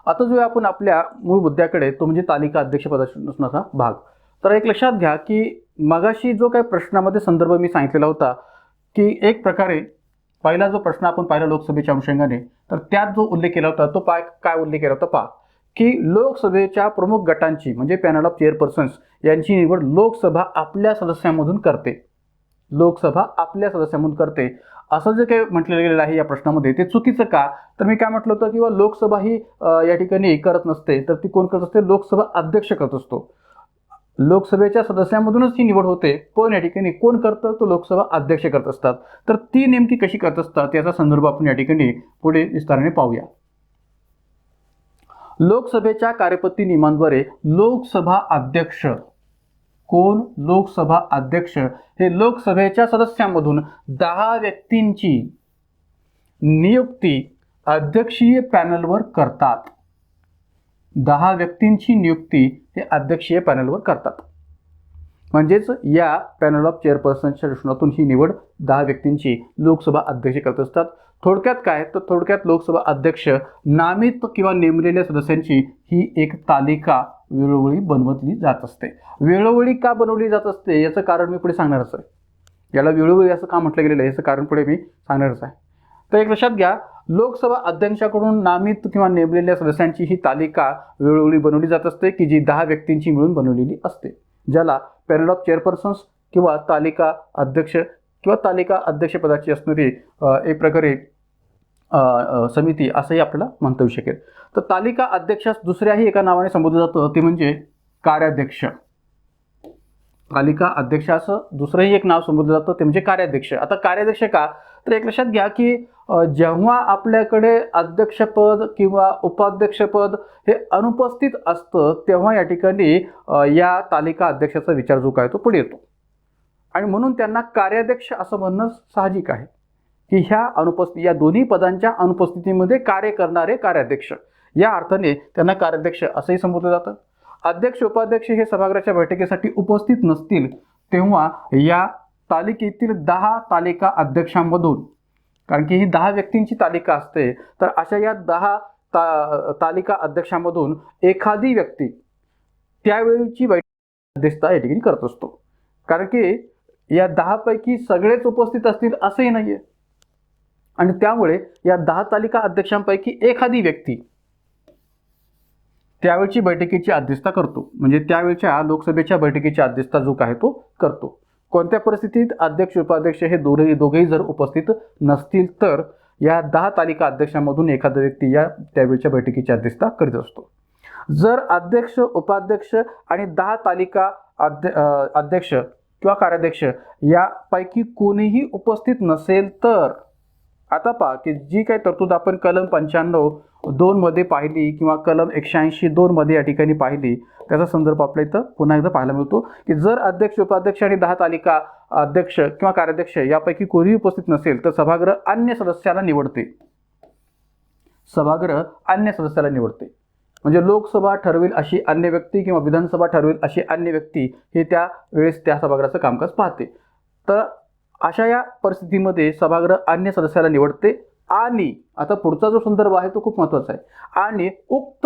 आता जो आपण आपल्या मूळ मुद्द्याकडे तो म्हणजे तालिका अध्यक्ष पदाचा भाग. तर एक लक्षात घ्या की मगाशी जो काही प्रश्नामध्ये संदर्भ मी सांगितलेला होता की एक प्रकारे पहिला जो प्रश्न आपण पाहिला लोकसभेच्या अनुषंगाने तर त्यात जो उल्लेख केला होता तो काय उल्लेख केला होता पहा की लोकसभेच्या प्रमुख गटांची म्हणजे पॅनल ऑफ चेअरपर्सन्स यांची निवड लोकसभा आपल्या सदस्यांमधून करते. लोकसभा आपल्या सदस्यांमधून करते असं जे काही म्हटलेलं गेलेलं आहे या प्रश्नामध्ये ते चुकीचं का? तर मी काय म्हटलं होतं किंवा लोकसभा ही या ठिकाणी करत नसते तर ती कोण करत असते? लोकसभा अध्यक्ष करत असतो. लोकसभेच्या सदस्यांमधूनच ही निवड होते पण या ठिकाणी कोण करतं? तो लोकसभा अध्यक्ष करत असतात. तर ती नेमकी कशी करत असतात याचा संदर्भ आपण या ठिकाणी पुढे विस्ताराने पाहूया. लोकसभेच्या कार्यपद्धती नियमांद्वारे लोकसभा अध्यक्ष कोण? लोकसभा अध्यक्ष हे लोकसभेच्या सदस्यांमधून 10 व्यक्तींची नियुक्ती अध्यक्षीय पॅनलवर करतात. 10 व्यक्तींची नियुक्ती हे अध्यक्षीय पॅनलवर करतात. म्हणजेच या पॅनल ऑफ चेअरपर्सनच्या दृष्टिकोनातून ही निवड 10 व्यक्तींची लोकसभा अध्यक्ष करत असतात. थोडक्यात काय तर थोडक्यात लोकसभा अध्यक्ष नामित किंवा नेमलेल्या सदस्यांची ही एक तालिका वेळोवेळी बनवली जात असते. वेळोवेळी का बनवली जात असते याचं कारण मी पुढे सांगणारच आहे. याला वेळोवेळी असं का म्हटलं गेलेलं आहे याचं कारण पुढे मी सांगणारच आहे. तर एक लक्षात घ्या, लोकसभा अध्यक्षाकडून नामित किंवा नेमलेल्या सदस्यांची ही तालिका वेळोवेळी बनवली जात असते की जी 10 व्यक्तींची मिळून बनवलेली असते, ज्याला पॅनल ऑफ चेअरपर्सन्स किंवा तालिका अध्यक्ष किंवा तालिका अध्यक्षपदाची असणारी एक प्रकारे समिती असंही आपल्याला म्हणता येऊ शकेल. तर तालिका अध्यक्षास दुसऱ्याही एका नावाने संबोधलं जातं, ते म्हणजे कार्याध्यक्ष. तालिका अध्यक्षाचं दुसरंही एक नाव संबोधलं जातं ते म्हणजे कार्याध्यक्ष. आता कार्याध्यक्ष का तर एक लक्षात घ्या की जेव्हा आपल्याकडे अध्यक्षपद किंवा उपाध्यक्षपद हे अनुपस्थित असतं तेव्हा या ठिकाणी या तालिका अध्यक्षाचा विचार जो काय तो पुढे येतो आणि म्हणून त्यांना कार्याध्यक्ष असं म्हणणं साहजिक आहे की या दोन्ही पदांच्या अनुपस्थितीमध्ये कार्य करणारे कार्याध्यक्ष, या अर्थाने त्यांना कार्याध्यक्ष असंही संबोधलं जातं. अध्यक्ष उपाध्यक्ष हे सभागृहाच्या बैठकीसाठी उपस्थित नसतील तेव्हा या तालिकेतील 10 तालिका अध्यक्षांमधून, कारण की ही 10 व्यक्तींची तालिका असते, तर अशा या 10 तालिका अध्यक्षांमधून एखादी व्यक्ती त्यावेळीची बैठक अध्यक्षता या ठिकाणी करत असतो. कारण की या 10 पैकी सगळेच उपस्थित असतील असंही नाहीये आणि त्यामुळे या 10 तालिका अध्यक्षांपैकी एखादी व्यक्ती त्यावेळची बैठकीची अध्यक्षता करतो, म्हणजे त्यावेळच्या लोकसभेच्या बैठकीची अध्यक्षता जो काय तो करतो. कोणत्या परिस्थितीत अध्यक्ष उपाध्यक्ष हे दोघेही जर उपस्थित नसतील तर या 10 तालिका अध्यक्षांमधून एखादा व्यक्ती या त्यावेळच्या बैठकीची अध्यक्षता करीत असतो. जर अध्यक्ष उपाध्यक्ष आणि 10 तालिका अध्यक्ष किंवा कार्याध्यक्ष यापैकी कोणीही उपस्थित नसेल तर आता पहा की जी काही तरतूद आपण कलम 95(2) मध्ये पाहिली किंवा कलम 182(2) मध्ये या ठिकाणी पाहिली, त्याचा संदर्भ आपल्या इथं पुन्हा एकदा पाहायला मिळतो की जर अध्यक्ष उपाध्यक्ष आणि 10 तालिका अध्यक्ष किंवा कार्याध्यक्ष यापैकी कोणीही उपस्थित नसेल तर सभागृह अन्य सदस्याला निवडते. सभागृह अन्य सदस्याला निवडते म्हणजे लोकसभा ठरवेल अशी अन्य व्यक्ती किंवा विधानसभा ठरवेल अशी अन्य व्यक्ती हे त्या वेळेस त्या सभागृहाचं कामकाज पाहते. तर अशा या परिस्थितीमध्ये सभागृह अन्य सदस्याला निवडते आणि आता पुढचा जो संदर्भ आहे तो खूप महत्त्वाचा आहे. आणि उक्त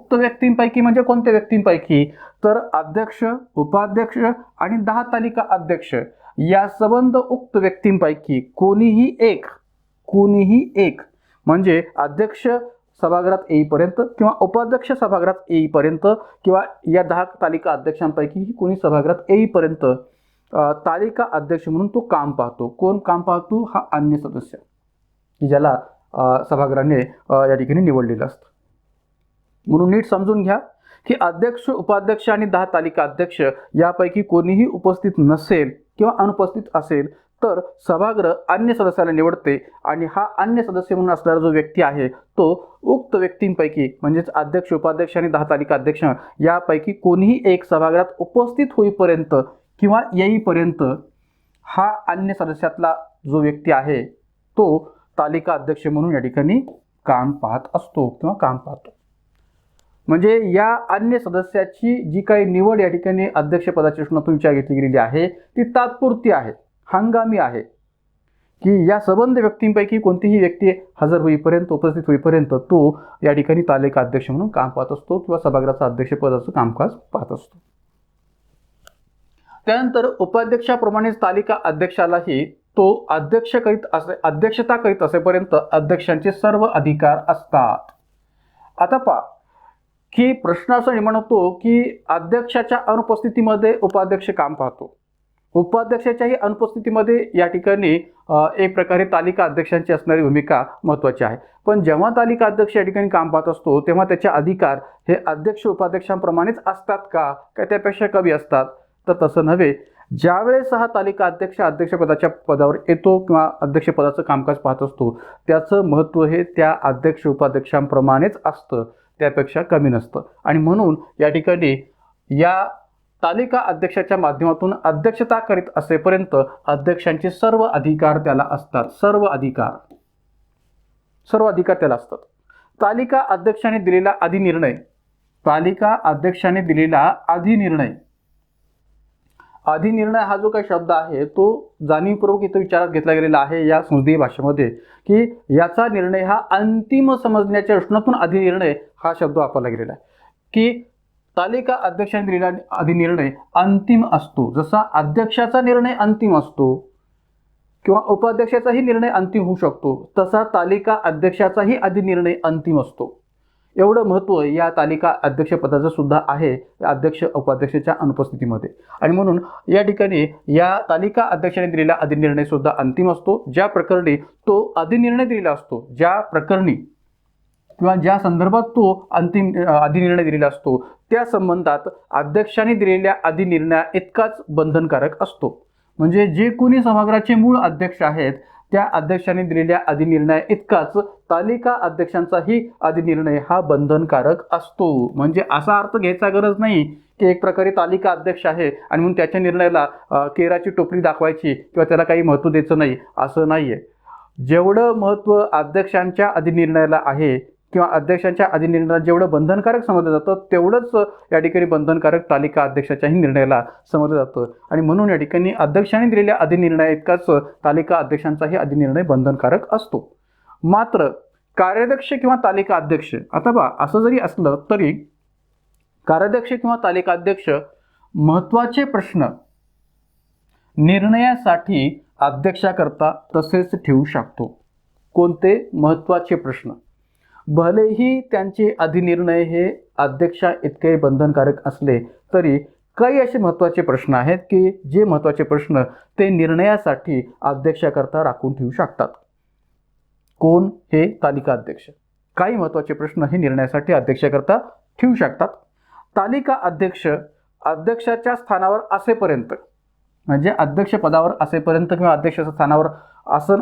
व्यक्तींपैकी म्हणजे कोणत्या व्यक्तींपैकी तर अध्यक्ष उपाध्यक्ष आणि 10 तालिका अध्यक्ष या संबंध उक्त व्यक्तींपैकी कोणीही एक म्हणजे अध्यक्ष सभागृहात येईपर्यंत किंवा उपाध्यक्ष सभागृहात येईपर्यंत किंवा या 10 तालिका अध्यक्षांपैकी कोणी सभागृहात येईपर्यंत तालिका अध्यक्ष म्हणून तो काम पाहतो. कोण काम पाहतो? हा अन्य सदस्य की ज्याला सभागृहाने या ठिकाणी निवडलेलं असतं. म्हणून नीट समजून घ्या की अध्यक्ष उपाध्यक्ष आणि 10 तालिका अध्यक्ष यापैकी कोणीही उपस्थित नसेल किंवा अनुपस्थित असेल तर सभागृह अन्य सदस्याला निवडते आणि हा अन्य सदस्य म्हणून असणारा जो व्यक्ती आहे तो उक्त व्यक्तींपैकी म्हणजेच अध्यक्ष उपाध्यक्ष आणि 10 तालिका अध्यक्ष यापैकी कोणीही एक सभागृहात उपस्थित होईपर्यंत किंवा येईपर्यंत हा अन्य सदस्यातला जो व्यक्ती आहे तो तालिका अध्यक्ष म्हणून या ठिकाणी काम पाहत असतो किंवा काम पाहतो. म्हणजे या अन्य सदस्याची जी काही निवड या ठिकाणी अध्यक्षपदाच्या दृष्टिकोनातून विचार घेतली गेलेली आहे ती तात्पुरती आहे, हंगामी आहे की या संबंध व्यक्तींपैकी कोणतीही व्यक्ती हजर होईपर्यंत उपस्थित होईपर्यंत तो या ठिकाणी तालिका अध्यक्ष म्हणून काम पाहत असतो किंवा सभागृहाचं अध्यक्षपदाचं कामकाज पाहत असतो. त्यानंतर उपाध्यक्षाप्रमाणेच तालिका अध्यक्षालाही तो अध्यक्षता करीत असेपर्यंत अध्यक्षांचे सर्व अधिकार असतात. आता पहा की प्रश्न असा निर्माण होतो की अध्यक्षाच्या अनुपस्थितीमध्ये उपाध्यक्ष काम पाहतो, उपाध्यक्षाच्याही अनुपस्थितीमध्ये या ठिकाणी एक प्रकारे तालिका अध्यक्षांची असणारी भूमिका महत्त्वाची आहे. पण जेव्हा तालिका अध्यक्ष या ठिकाणी काम पाहत असतो तेव्हा त्याचे अधिकार हे अध्यक्ष उपाध्यक्षांप्रमाणेच असतात का त्यापेक्षा कमी असतात? तर तसं नव्हे. ज्यावेळेस हा तालिका अध्यक्ष अध्यक्षपदाच्या पदावर येतो किंवा अध्यक्षपदाचं कामकाज पाहत असतो त्याचं महत्त्व हे त्या अध्यक्ष उपाध्यक्षांप्रमाणेच असतं, त्यापेक्षा कमी नसतं. आणि म्हणून या ठिकाणी या तालिका अध्यक्षाच्या माध्यमातून अध्यक्षता करीत असेपर्यंत अध्यक्षांचे सर्व अधिकार त्याला असतात. सर्व अधिकार त्याला असतात. तालिका अध्यक्षाने दिलेला अधिनिर्णय अधिनिर्णय हा जो काही शब्द आहे तो जाणीवपूर्वक इथं विचारात घेतला गेलेला आहे या संसदीय भाषेमध्ये, की याचा निर्णय हा अंतिम समजण्याच्या दृष्टीतून अधिनिर्णय हा शब्द वापरला गेलेला आहे, की तालिका अध्यक्षाने दिलेला अधिनिर्णय अंतिम असतो. जसा अध्यक्षाचा निर्णय अंतिम असतो किंवा उपाध्यक्षाचाही निर्णय अंतिम होऊ शकतो, तसा तालिका अध्यक्षाचाही अधिनिर्णय अंतिम असतो. एवढं महत्त्व या तालिका अध्यक्षपदाचं सुद्धा आहे अध्यक्ष उपाध्यक्षाच्या अनुपस्थितीमध्ये. आणि म्हणून या ठिकाणी या तालिका अध्यक्षाने दिलेला अधिनिर्णय सुद्धा अंतिम असतो. ज्या प्रकरणी तो अधिनिर्णय दिलेला असतो, ज्या प्रकरणी किंवा ज्या संदर्भात तो अंतिम अधिनिर्णय दिलेला असतो, त्या संबंधात अध्यक्षाने दिलेल्या अधिनिर्णया इतकाच बंधनकारक असतो. म्हणजे जे कोणी सभागृहाचे मूळ अध्यक्ष आहेत त्या अध्यक्षाने दिलेल्या अधिनिर्णय इतकाच तालिका अध्यक्षांचाही अधिनिर्णय हा बंधनकारक असतो. म्हणजे असा अर्थ घ्यायचा गरज नाही की एक प्रकारे तालिका अध्यक्ष आहे आणि म्हणून त्याच्या निर्णयाला केराची टोपली दाखवायची किंवा त्याला काही महत्त्व द्यायचं नाही, असं नाही आहे. जेवढं महत्त्व अध्यक्षांच्या अधिनिर्णयाला आहे किंवा अध्यक्षांच्या अधिनिर्णयाला जेवढं बंधनकारक समजलं जातं तेवढंच या ठिकाणी बंधनकारक तालिका अध्यक्षाच्याही निर्णयाला समजलं जातं. आणि म्हणून या ठिकाणी अध्यक्षांनी दिलेल्या अधिनिर्णय इतकाच तालिका अध्यक्षांचाही अधिनिर्णय बंधनकारक असतो. मात्र कार्याध्यक्ष किंवा तालिका अध्यक्ष, आता असं जरी असलं तरी कार्याध्यक्ष किंवा तालिका अध्यक्ष महत्त्वाचे प्रश्न निर्णयासाठी अध्यक्षाकरता तसेच ठेवू शकतो. कोणते महत्त्वाचे प्रश्न? भलेही त्यांचे अधिनिर्णय हे अध्यक्षा इतके बंधनकारक असले तरी काही असे महत्त्वाचे प्रश्न आहेत की जे महत्त्वाचे प्रश्न ते निर्णयासाठी अध्यक्षाकरता राखून ठेवू शकतात. कोण? हे तालिका अध्यक्ष. काही महत्त्वाचे प्रश्न हे निर्णयासाठी अध्यक्षाकरता ठेवू शकतात. तालिका अध्यक्ष अध्यक्षाच्या स्थानावर असेपर्यंत, म्हणजे अध्यक्ष पदावर असेपर्यंत किंवा अध्यक्षाच्या स्थानावर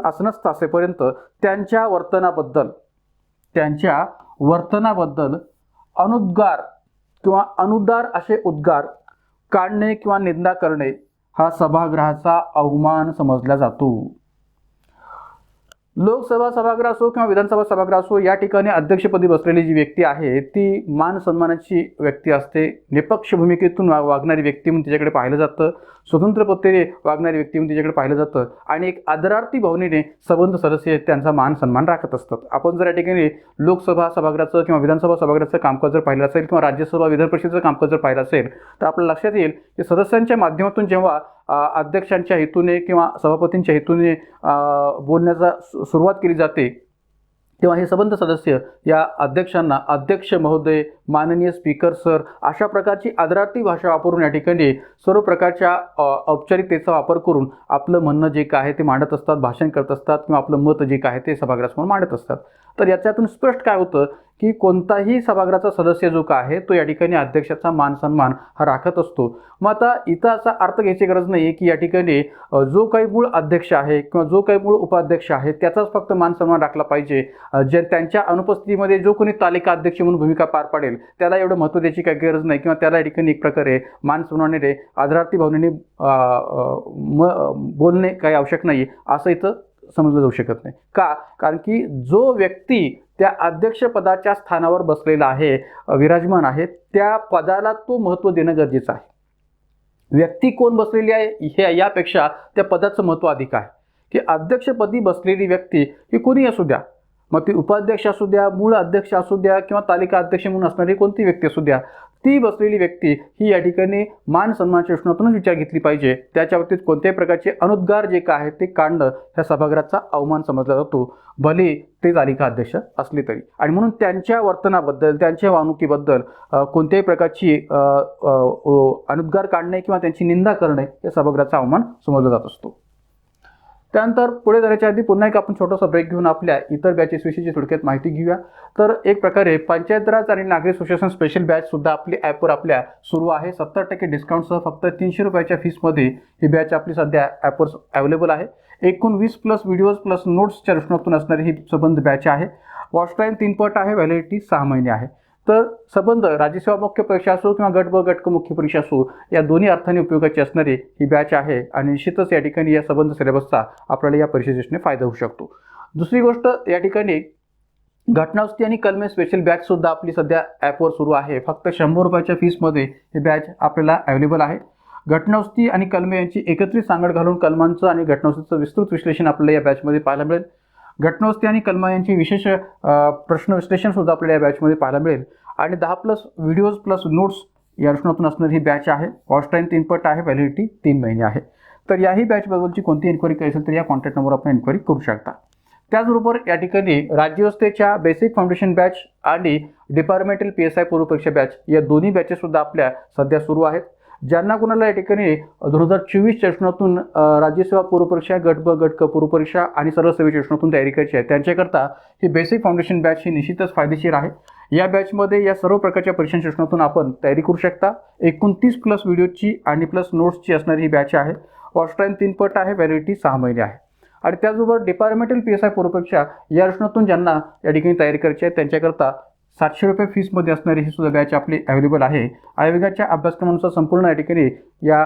आसनस्थ असेपर्यंत त्यांच्या वर्तनाबद्दल अनुद्गार किंवा अनुदार असे उद्गार काढणे किंवा निंदा करणे हा सभागृहाचा अवमान समजला जातो. लोकसभा सभागृह असो किंवा विधानसभा सभागृह असो, या ठिकाणी अध्यक्षपदी बसलेली जी व्यक्ती आहे ती मान सन्मानाची व्यक्ती असते. निपक्ष भूमिकेतून वागणारी व्यक्ती म्हणून तिच्याकडे पाहिलं जातं, स्वतंत्रपणे वागणारी व्यक्ती म्हणून तिच्याकडे पाहिलं जातं आणि एक आदरार्थी भावनेने संबंध सदस्य त्यांचा मान सन्मान राखत असतात. आपण जर या ठिकाणी लोकसभा सभागृहाचं किंवा विधानसभा सभागृहाचं कामकाज जर पाहिलं असेल किंवा राज्यसभा विधान परिषदेचं कामकाज जर पाहिलं असेल तर आपल्याला लक्षात येईल की सदस्यांच्या माध्यमातून जेव्हा अध्यक्षांच्या हेतूने किंवा सभापतींच्या हेतूने बोलण्याचा सुरुवात केली जाते तेव्हा हे संबंध सदस्य या अध्यक्षांना अध्यक्ष महोदय, माननीय स्पीकर सर अशा प्रकारची आदरार्थी भाषा वापरून या ठिकाणी सर्व प्रकारच्या औपचारिकतेचा वापर करून आपलं म्हणणं जे काय आहे ते मांडत असतात, भाषण करत असतात किंवा आपलं मत जे काय आहे ते सभागृहासमोर मांडत असतात. तर याच्यातून स्पष्ट काय होतं की कोणताही सभागृहाचा सदस्य जो काय आहे तो या ठिकाणी अध्यक्षाचा मान सन्मान हा राखत असतो. मग आता इथं असा अर्थ घ्यायची गरज नाही की या ठिकाणी जो काही मूळ अध्यक्ष आहे किंवा जो काही मूळ उपाध्यक्ष आहे त्याचाच फक्त मान सन्मान राखला पाहिजे. जे त्यांच्या अनुपस्थितीमध्ये जो कोणी तालिका अध्यक्ष म्हणून भूमिका पार पाडेल त्याला एवढं महत्त्व द्यायची काही गरज नाही किंवा त्याला या ठिकाणी एक प्रकारे मान सन्मानाने आदरार्थी भावनेने बोलणे काही आवश्यक नाही असं इथं समजलं जाऊ शकत नाही. का? कारण की जो व्यक्ती त्या अध्यक्षपदाच्या स्थानावर बसलेला आहे, विराजमान आहे, त्या पदाला तो महत्त्व देणं गरजेचं आहे. व्यक्ती कोण बसलेली आहे हे यापेक्षा त्या पदाचं महत्त्व अधिक आहे. की अध्यक्षपदी बसलेली व्यक्ती ही कोणी असू द्या, मग ती उपाध्यक्ष असू द्या, मूळ अध्यक्ष असू द्या किंवा तालिका अध्यक्ष म्हणून असणारी कोणती व्यक्ती असू द्या, ती बसलेली व्यक्ती ही या ठिकाणी मान सन्मानाच्या दृष्टीतूनच विचार घेतली पाहिजे. त्याच्या बाबतीत कोणत्याही प्रकारचे अनुद्गार जे काय आहे ते काढणं ह्या सभागृहाचा अवमान समजला जातो, भले ते तालिका अध्यक्ष असले तरी. आणि म्हणून त्यांच्या वर्तनाबद्दल, त्यांच्या वागणुकीबद्दल कोणत्याही प्रकारची अनुद्गार काढणे किंवा त्यांची निंदा करणे या सभागृहाचा अवमान समजला जात असतो. त्यानंतर पुढे जाण्याच्या आधी पुन्हा एक आपण छोटासा ब्रेक घेऊन आपल्या इतर बॅचेस विषयीची थोडक्यात माहिती घेऊया. तर एक प्रकारे पंचायत राज आणि नागरी सुशासन स्पेशल बॅच सुद्धा आपली ॲपवर आपल्या सुरू आहे. 70% डिस्काउंटसह फक्त 300 रुपयाच्या फीसमध्ये ही बॅच आपली सध्या ॲपवर अवेलेबल आहे. एकूण 20+ व्हिडिओज प्लस नोट्सच्या दृष्टीतून असणारी ही संबंध बॅच आहे. वॉच टाईम 3 पट आहे, व्हॅलिडिटी 6 महिने आहे. तर संबंध राज्यसेवा मुख्य परीक्षा असो किंवा गट ब गट क मुख्य परीक्षा असो या दोन्ही अर्थाने उपयोगाची असणारी ही बॅच आहे आणि निश्चितच या ठिकाणी या संबंध सिलेबसचा आपल्याला या परीक्षेचे फायदा होऊ शकतो. दुसरी गोष्ट, या ठिकाणी घटनावस्ती आणि कलमे स्पेशल बॅच सुद्धा आपली सध्या ॲपवर सुरू आहे. फक्त 100 रुपयाच्या फीसमध्ये ही बॅच आपल्याला अवेलेबल आहे. घटनावस्ती आणि कलमे यांची एकत्रित सांगड घालून कलमांचं आणि घटनावस्तीचं विस्तृत विश्लेषण आपल्याला या बॅचमध्ये पाहायला मिळेल. घटनावस्ती आणि कलमा यांची विशेष प्रश्न विश्लेषण सुद्धा आपल्याला या बॅचमध्ये पाहायला मिळेल. आणि 10+ व्हिडिओज प्लस नोट्स या अनुषंगातून असणारी ही बॅच आहे. कॉस्ट टाईम 3 पट आहे, व्हॅलिडिटी 3 महिने आहे. तर याही बॅचबद्दलची कोणतीही इन्क्वायरी करायची असेल तर या कॉन्टॅक्ट नंबरवर आपण इन्क्वायरी करू शकता. त्याचबरोबर या ठिकाणी राज्यव्यवस्थेच्या बेसिक फाउंडेशन बॅच आणि डिपार्टमेंटल PSI पूर्व परीक्षा बॅच या दोन्ही बॅचेस सुद्धा आपल्या सध्या सुरू आहेत. ज्यांना कोणाला या ठिकाणी 2024 सेशनातून राज्यसेवा पूर्व परीक्षा, गट ब गट क पूर्व परीक्षा आणि सर्व सेवा सेशनातून तयारी करायची आहे त्यांच्याकरता ही बेसिक फाउंडेशन बॅच ही निश्चितच फायदेशीर आहे. या बॅचमध्ये या सर्व प्रकारच्या परीक्षा सेशनातून आपण तयारी करू शकता. 29+ व्हिडिओची आणि प्लस नोट्सची असणारी ही बॅच आहे. कॉस्ट टाईम 3 पट आहे, व्हॅलिडिटी 6 महिने आहे. आणि त्याचबरोबर डिपार्टमेंटल PSI पूर्व परीक्षा या सेशनातून ज्यांना या ठिकाणी तयारी करायची आहे त्यांच्याकरता 700 रुपये फीसमध्ये असणारी ही सुद्धा बॅच आपली अवेलेबल आहे. आयोगाच्या अभ्यासक्रमानुसार संपूर्ण या ठिकाणी या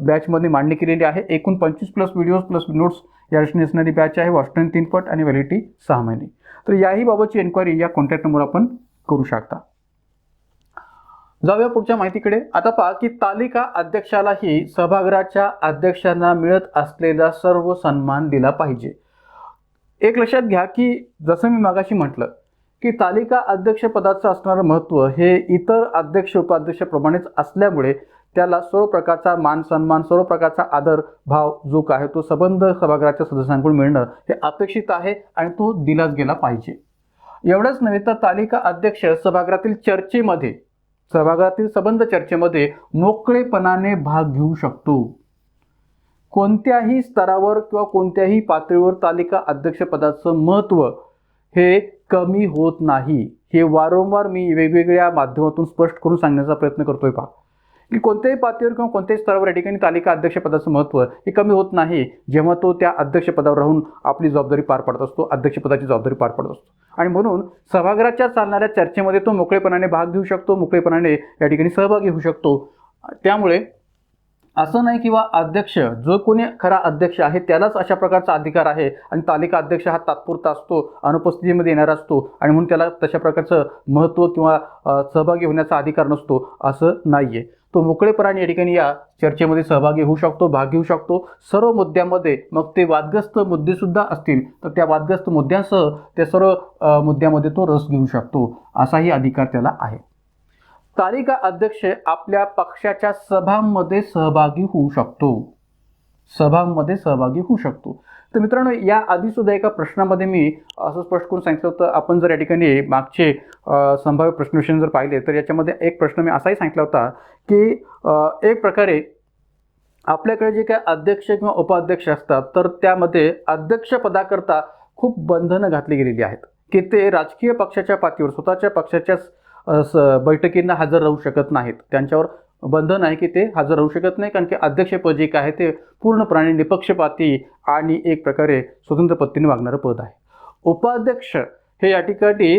बॅचमध्ये मांडणी केलेली आहे. एकूण 25+ व्हिडिओज प्लस नोट्स या ठिकाणी असणारी बॅच आहे. वॉच टाईम 3 पट आणि व्हॅलिडिटी 6 महिने. तर याही बाबतची एन्क्वायरी या कॉन्टॅक्ट नंबर आपण करू शकता. जाऊया पुढच्या माहितीकडे. आता पहा की तालिका अध्यक्षालाही सभागृहाच्या अध्यक्षांना मिळत असलेला सर्व सन्मान दिला पाहिजे. एक लक्षात घ्या की जसं मी मागाशी म्हटलं की तालिका अध्यक्ष पदाचं असणारं महत्त्व हे इतर अध्यक्ष उपाध्यक्षाप्रमाणेच असल्यामुळे त्याला सर्व प्रकारचा मान सन्मान, सर्व प्रकारचा आदर भाव जो काय तो संबंध सभागृहाच्या सदस्यांकडून मिळणं हे अपेक्षित आहे आणि तो दिलाच गेला पाहिजे. एवढंच नव्हे तर तालिका अध्यक्ष सभागृहातील चर्चेमध्ये, सभागृहातील संबंध चर्चेमध्ये मोकळेपणाने भाग घेऊ शकतो. कोणत्याही स्तरावर किंवा कोणत्याही पातळीवर तालिका अध्यक्षपदाचं महत्त्व हे कमी होत नाही. हे वारंवार मी वेगवेगळ्या माध्यमातून स्पष्ट करून सांगण्याचा प्रयत्न करतोय पहा की कोणत्याही पातळीवर किंवा कोणत्याही स्तरावर या ठिकाणी तालिका अध्यक्षपदाचं महत्त्व हे कमी होत नाही जेव्हा तो त्या अध्यक्षपदावर राहून आपली जबाबदारी पार पाडत असतो, अध्यक्षपदाची जबाबदारी पार पाडत असतो. आणि म्हणून सभागृहाच्या चालणाऱ्या चर्चेमध्ये तो मोकळेपणाने भाग घेऊ शकतो, मोकळेपणाने या ठिकाणी सहभागी होऊ शकतो. त्यामुळे असं नाही किंवा अध्यक्ष जो कोणी खरा अध्यक्ष आहे त्यालाच अशा प्रकारचा अधिकार आहे आणि तालिका अध्यक्ष हा तात्पुरता असतो, अनुपस्थितीमध्ये येणारा असतो आणि म्हणून त्याला तशा प्रकारचं महत्त्व किंवा सहभागी होण्याचा अधिकार नसतो, असं नाही आहे. तो मोकळेपणाने या ठिकाणी या चर्चेमध्ये सहभागी होऊ शकतो, भाग घेऊ शकतो. सर्व मुद्द्यामध्ये, मग ते वादग्रस्त मुद्देसुद्धा असतील तर त्या वादग्रस्त मुद्द्यांसह त्या सर्व मुद्द्यामध्ये तो रस घेऊ शकतो, असाही अधिकार त्याला आहे. तालिका अध्यक्ष आपल्या पक्षाच्या सभांमध्ये सहभागी होऊ शकतो, सभांमध्ये सहभागी होऊ शकतो. तर मित्रांनो, या आधी सुद्धा एका प्रश्नामध्ये मी असं स्पष्ट करून सांगितलं होतं. आपण जर या ठिकाणी मागचे संभाव्य प्रश्नविषय जर पाहिले तर याच्यामध्ये एक प्रश्न मी असाही सांगितला होता की एक प्रकारे आपल्याकडे जे काही अध्यक्ष किंवा उपाध्यक्ष असतात तर त्यामध्ये अध्यक्षपदाकरता खूप बंधनं घातली गेलेली आहेत की ते राजकीय पक्षाच्या पातळीवर स्वतःच्या पक्षाच्या बैठकींना हजर राहू शकत नाहीत. त्यांच्यावर बंधन आहे की ते हजर राहू शकत नाही, कारण की अध्यक्षपद जे काय आहे ते पूर्णपणे निपक्षपाती आणि एक प्रकारे स्वतंत्र पद्धतीने वागणारं पद आहे. उपाध्यक्ष हे या ठिकाणी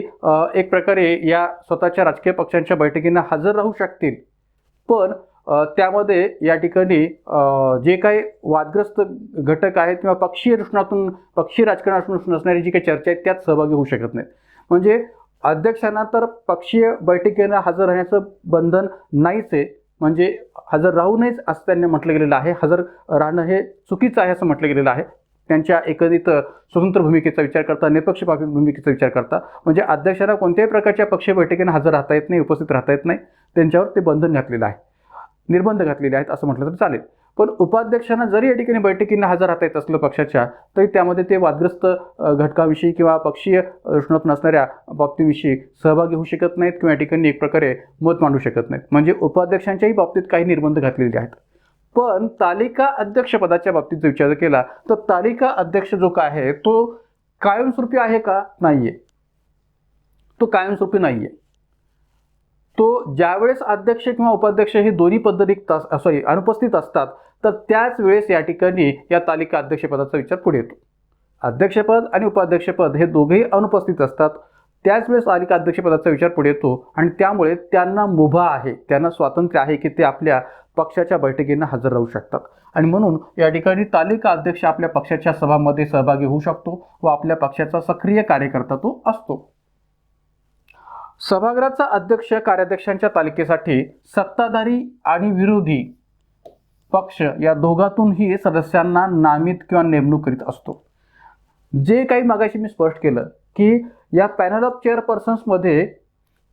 एक प्रकारे या स्वतःच्या राजकीय पक्षांच्या बैठकींना हजर राहू शकतील, पण त्यामध्ये या ठिकाणी जे काही वादग्रस्त घटक आहेत किंवा पक्षीय दृष्टीतून, पक्षीय राजकारणातून असणारी जी काही चर्चा आहे त्यात सहभागी होऊ शकत नाहीत. म्हणजे अध्यक्षांना तर पक्षीय बैठकींना हजर राहण्याचं बंधन नाहीच आहे, म्हणजे हजर राहू नयेच असं त्यांनी म्हटलं गेलेलं आहे. हजर राहणं हे चुकीचं आहे असं म्हटलं गेलेलं आहे. त्यांच्या एकंदरीत स्वतंत्र भूमिकेचा विचार करता, निपक्षपाती भूमिकेचा विचार करता, म्हणजे अध्यक्षांना कोणत्याही प्रकारच्या पक्षीय बैठकींना हजर राहता येत नाही, उपस्थित राहता येत नाही. त्यांच्यावर ते बंधन घातलेलं आहे, निर्बंध घातलेले आहेत असं म्हटलं तर चालेल. पण उपाध्यक्षांना जरी या ठिकाणी बैठकींना हजर राहता येत असलं पक्षाच्या, तरी त्यामध्ये ते वादग्रस्त घटकाविषयी किंवा पक्षीय दृष्टीतून असणाऱ्या बाबतीविषयी सहभागी होऊ शकत नाहीत किंवा या ठिकाणी एक प्रकारे मत मांडू शकत नाहीत. म्हणजे उपाध्यक्षांच्याही बाबतीत काही निर्बंध घातलेले आहेत. पण तालिका अध्यक्षपदाच्या बाबतीत जर विचार केला तर तालिका अध्यक्ष जो काय आहे तो कायमस्वरूपी आहे का? नाहीये, तो कायमस्वरूपी नाहीये. तो ज्यावेळेस अध्यक्ष किंवा उपाध्यक्ष हे दोन्ही पद्धतीत अनुपस्थित असतात तर त्याच वेळेस या ठिकाणी या तालिका अध्यक्षपदाचा विचार पुढे येतो. अध्यक्षपद आणि उपाध्यक्षपद हे दोघेही अनुपस्थित असतात, त्याच वेळेस तालिका अध्यक्षपदाचा विचार पुढे येतो आणि त्यामुळे त्यांना मुभा आहे, त्यांना स्वातंत्र्य आहे की ते आपल्या पक्षाच्या बैठकींना हजर राहू शकतात. आणि म्हणून या ठिकाणी तालिका अध्यक्ष आपल्या पक्षाच्या सभांमध्ये सहभागी होऊ शकतो व आपल्या पक्षाचा सक्रिय कार्यकर्ता तो असतो. सभागृहाचा अध्यक्ष कार्याध्यक्षांच्या तालिकेसाठी सत्ताधारी आणि विरोधी पक्ष या दोघातूनही सदस्यांना नामित किंवा नेमणूक करीत असतो. जे काही मागाशी मी स्पष्ट केलं की या पॅनल ऑफ चेअरपर्सन्समध्ये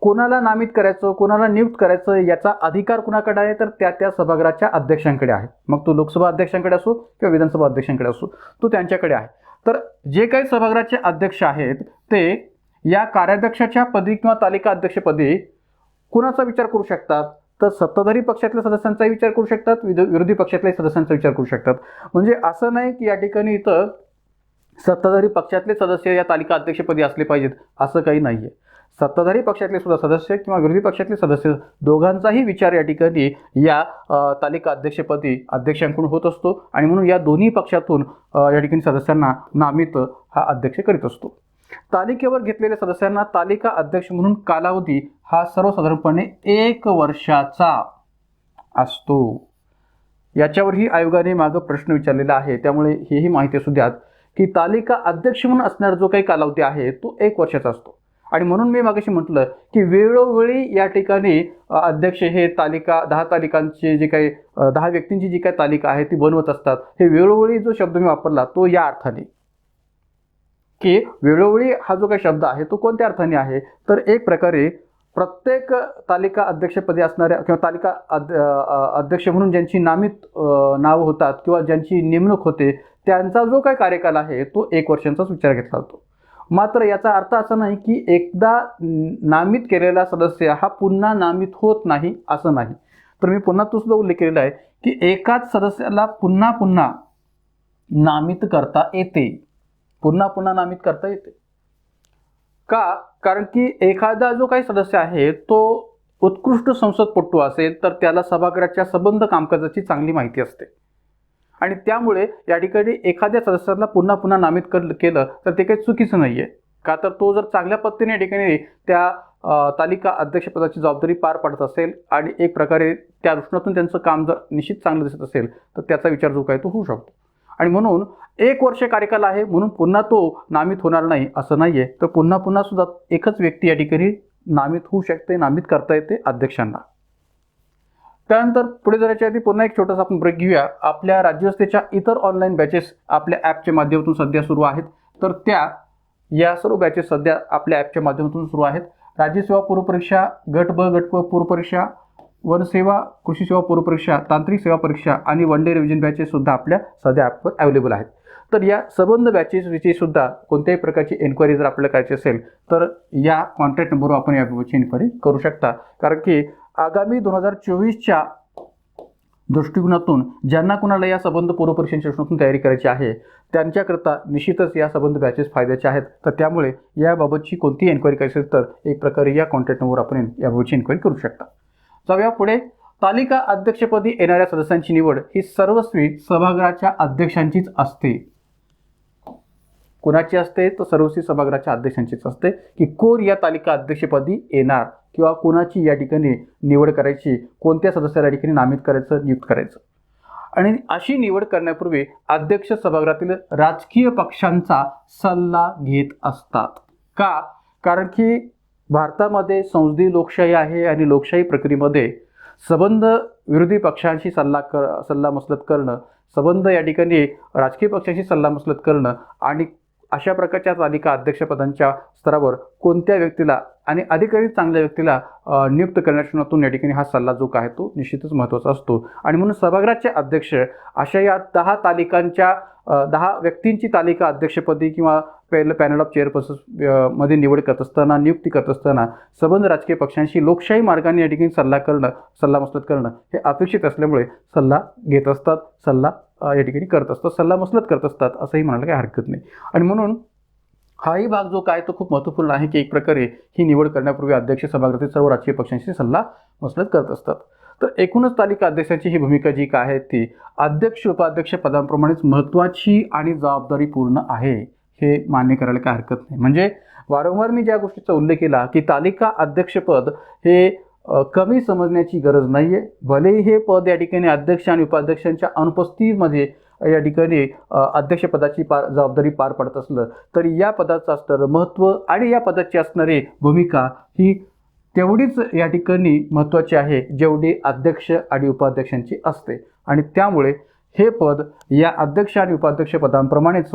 कोणाला नामित करायचं, कोणाला नियुक्त करायचं याचा अधिकार कुणाकडे आहे, तर त्या सभागृहाच्या अध्यक्षांकडे आहे. मग तो लोकसभा अध्यक्षांकडे असो किंवा विधानसभा अध्यक्षांकडे असो, तो त्यांच्याकडे आहे. तर जे काही सभागृहाचे अध्यक्ष आहेत ते या कार्याध्यक्षाच्या पदी किंवा तालिका अध्यक्षपदी कुणाचा विचार करू शकतात, तर सत्ताधारी पक्षातल्या सदस्यांचाही विचार करू शकतात, विरोधी पक्षातल्या सदस्यांचा विचार करू शकतात. म्हणजे असं नाही की या ठिकाणी इथं सत्ताधारी पक्षातले सदस्य या तालिका अध्यक्षपदी असले पाहिजेत असं काही नाही आहे. सत्ताधारी पक्षातले सुद्धा सदस्य किंवा विरोधी पक्षातले सदस्य दोघांचाही विचार या ठिकाणी या तालिका अध्यक्षपदी अध्यक्षांकडून होत असतो आणि म्हणून या दोन्ही पक्षातून या ठिकाणी सदस्यांना नामित हा अध्यक्ष करीत असतो. तालिकेवर घेतलेल्या सदस्यांना तालिका अध्यक्ष म्हणून कालावधी हा सर्वसाधारणपणे 1 वर्षाचा असतो. याच्यावरही आयोगाने मागं प्रश्न विचारलेला आहे, त्यामुळे हेही माहिती असू द्यात की तालिका अध्यक्ष म्हणून असणारा जो काही कालावधी आहे तो 1 वर्षाचा असतो. आणि म्हणून मी मागाशी म्हटलं की वेळोवेळी या ठिकाणी अध्यक्ष हे तालिका 10 तालिकांचे जे काही 10 व्यक्तींची जी काही तालिका आहे ती बनवत असतात. हे वेळोवेळी जो शब्द मी वापरला तो या अर्थाने की वेळोवेळी हा जो काही शब्द आहे तो कोणत्या अर्थाने आहे, तर एक प्रकारे प्रत्येक तालिका अध्यक्षपदी असणाऱ्या किंवा तालिका अध्यक्ष म्हणून ज्यांची नामित नावं होतात किंवा ज्यांची नेमणूक होते त्यांचा जो काही कार्यकाल आहे तो 1 वर्षांचाच विचार घेतला जातो. मात्र याचा अर्थ असा नाही की एकदा नामित केलेला सदस्य हा पुन्हा नामित होत नाही असं नाही. तर मी पुन्हा तो सुद्धा उल्लेख केलेला आहे की एकाच सदस्याला पुन्हा पुन्हा नामित करता येते, पुन्हा पुन्हा नामित करता येते. का? कारण की एखादा जो काही सदस्य आहे तो उत्कृष्ट संसदपटू असेल तर त्याला सभागृहाच्या संबंध कामकाजाची चांगली माहिती असते आणि त्यामुळे या ठिकाणी एखाद्या सदस्याला पुन्हा पुन्हा नामित केलं तर ते काही चुकीचं नाही आहे. का? तर तो जर चांगल्या पद्धतीने या ठिकाणी त्या तालिका अध्यक्षपदाची जबाबदारी पार पाडत असेल आणि एक प्रकारे त्या दृष्टीतून त्यांचं काम जर निश्चित चांगलं दिसत असेल तर त्याचा विचार जो काय तो होऊ शकतो. आणि म्हणून 1 वर्ष कार्यकाल आहे म्हणून पुन्हा तो नामित होणार नाही असं नाही आहे. तर पुन्हा पुन्हा सुद्धा एकच व्यक्ती या ठिकाणी नामित होऊ शकते, नामित करता येते अध्यक्षांना. त्यानंतर पुढे जाण्याच्या आधी पुन्हा एक छोटासा आपण ब्रेक घेऊया. आपल्या राज्यव्यवस्थेच्या इतर ऑनलाईन बॅचेस आपल्या ॲपच्या माध्यमातून सध्या सुरू आहेत. तर या सर्व बॅचेस सध्या आपल्या ॲपच्या माध्यमातून सुरू आहेत. राज्यसेवा पूर्वपरीक्षा, गट ब गट प पूर्वपरीक्षा, वनसेवा, कृषी सेवा पूर्वपरीक्षा, तांत्रिक सेवा परीक्षा आणि वन डे रिव्हिजन बॅचेस सुद्धा आपल्या सध्या ॲपवर अवेलेबल आहेत. तर या संबंध बॅचेसविषयी सुद्धा कोणत्याही प्रकारची एन्क्वायरी जर आपल्याला करायची असेल तर या कॉन्टॅक्ट नंबरवर आपण याबाबतची एन्क्वायरी करू शकता. कारण की आगामी 2024च्या दृष्टिकोनातून ज्यांना कुणाला या संबंध पूर्वपरीक्षांच्या दृष्टीकोनातून तयारी करायची आहे त्यांच्याकरता निश्चितच या संबंध बॅचेस फायद्याचे आहेत. तर त्यामुळे याबाबतची कोणतीही एन्क्वायरी करायची असेल तर एक प्रकारे या कॉन्टॅक्ट नंबरवर आपण याबाबतची एन्क्वायरी करू शकता. जाऊया पुढे. तालिका अध्यक्षपदी येणाऱ्या सदस्यांची निवड ही सर्वस्वी सभागृहाच्या अध्यक्षांचीच असते. कोणाची असते? तर सर्वस्वी सभागृहाच्या अध्यक्षांचीच असते की कोण या तालिका अध्यक्षपदी येणार किंवा कोणाची या ठिकाणी निवड करायची, कोणत्या सदस्याला या ठिकाणी नामित करायचं, नियुक्त करायचं. आणि अशी निवड करण्यापूर्वी अध्यक्ष सभागृहातील राजकीय पक्षांचा सल्ला घेत असतात. का? कारण की भारतामध्ये संसदीय लोकशाही आहे आणि लोकशाही प्रक्रियेमध्ये संबंध विरोधी पक्षांशी सल्लामसलत करणं, संबंध या ठिकाणी राजकीय पक्षांशी सल्लामसलत करणं आणि अशा प्रकारच्या तालिका अध्यक्षपदांच्या स्तरावर कोणत्या व्यक्तीला आणि अधिकारी चांगल्या व्यक्तीला नियुक्त करण्यातून या ठिकाणी हा सल्ला जो काय तो निश्चितच महत्त्वाचा असतो. आणि म्हणून सभागृहाचे अध्यक्ष अशा या 10 तालिकांच्या 10 व्यक्तींची तालिका अध्यक्षपदी किंवा पॅनल ऑफ चेअरपर्सन मध्ये निवड करत असताना, नियुक्ती करत असताना संबंध राजकीय पक्षांशी लोकशाही मार्गाने या ठिकाणी सल्लामसलत करणं हे अपेक्षित असल्यामुळे सल्ला घेत असतात, सल्ला या ठिकाणी करत असतात, सल्लामसलत करत असतात असंही म्हणायला काही हरकत नाही. आणि म्हणून हाही भाग जो काय तो खूप महत्त्वपूर्ण आहे की एक प्रकारे ही निवड करण्यापूर्वी अध्यक्ष सभागृहातील सर्व राजकीय पक्षांशी सल्लामसलत करत असतात. तर एकूणच तालिका अध्यक्षाची ही भूमिका जी काय आहे ती अध्यक्ष उपाध्यक्ष पदांप्रमाणेच महत्त्वाची आणि जबाबदारीपूर्ण आहे, हे मान्य करायला काही हरकत नाही. म्हणजे वारंवार मी ज्या गोष्टीचा उल्लेख केला की तालिका अध्यक्षपद हे कमी समजण्याची गरज नाही आहे. भलेही हे पद या ठिकाणी अध्यक्ष आणि उपाध्यक्षांच्या अनुपस्थितीमध्ये या ठिकाणी अध्यक्षपदाची जबाबदारी पार पडत असलं तरी या पदाचं असणारं महत्त्व आणि या पदाची असणारी भूमिका ही तेवढीच या ठिकाणी महत्त्वाची आहे जेवढी अध्यक्ष आणि उपाध्यक्षांची असते. आणि त्यामुळे हे पद या अध्यक्ष आणि उपाध्यक्ष पदांप्रमाणेच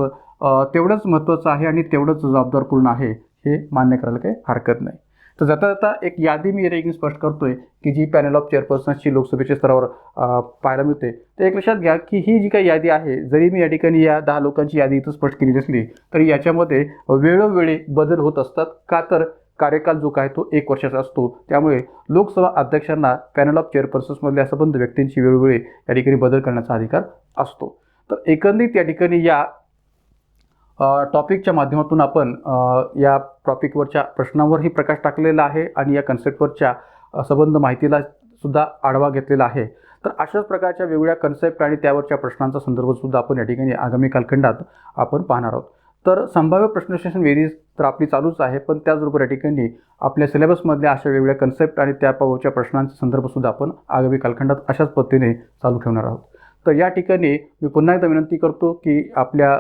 तेवढंच महत्त्वाचं आहे आणि तेवढंच जबाबदारपूर्ण आहे, हे मान्य करायला काही हरकत नाही. तर जाता जाता एक यादी मी रेगिंग स्पष्ट करतोय की जी पॅनल ऑफ चेअरपर्सन्सची लोकसभेच्या स्तरावर पाहायला मिळते. तर एक लक्षात घ्या की ही जी काही यादी आहे, जरी मी या ठिकाणी या 10 लोकांची यादी इथं स्पष्ट केली असली तरी याच्यामध्ये वेळोवेळी बदल होत असतात. का तर कार्यकाल जो काय तो 1 वर्षाचा असतो. त्यामुळे लोकसभा अध्यक्षांना पॅनल ऑफ चेअरपर्सन्समधल्या संबंध व्यक्तींची वेळोवेळी या ठिकाणी बदल करण्याचा अधिकार असतो. तर एकंदरीत या ठिकाणी या टॉपिकच्या माध्यमातून आपण या टॉपिकवरच्या प्रश्नांवरही प्रकाश टाकलेला आहे आणि या कन्सेप्टवरच्या संबंध माहितीला सुद्धा आढावा घेतलेला आहे. तर अशाच प्रकारच्या वेगवेगळ्या कन्सेप्ट आणि त्यावरच्या प्रश्नांचा संदर्भसुद्धा आपण या ठिकाणी आगामी कालखंडात आपण पाहणार आहोत. तर संभाव्य प्रश्नोत्तरण बेरीज तर आपली चालूच आहे, पण त्याचबरोबर या ठिकाणी आपल्या सिलेबसमधल्या अशा वेगवेगळ्या कन्सेप्ट आणि त्याबाबतच्या प्रश्नांचा संदर्भसुद्धा आपण आगामी कालखंडात अशाच पद्धतीने चालू ठेवणार आहोत. तर या ठिकाणी मी पुन्हा एकदा विनंती करतो की आपल्या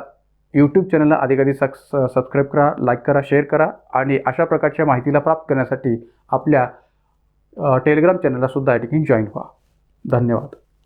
यूट्यूब चॅनलला अधिकाधिक सबस्क्राईब करा, लाईक करा, शेअर करा आणि अशा प्रकारच्या माहितीला प्राप्त करण्यासाठी आपल्या टेलिग्राम चॅनलला सुद्धा या ठिकाणी जॉईन व्हा. धन्यवाद.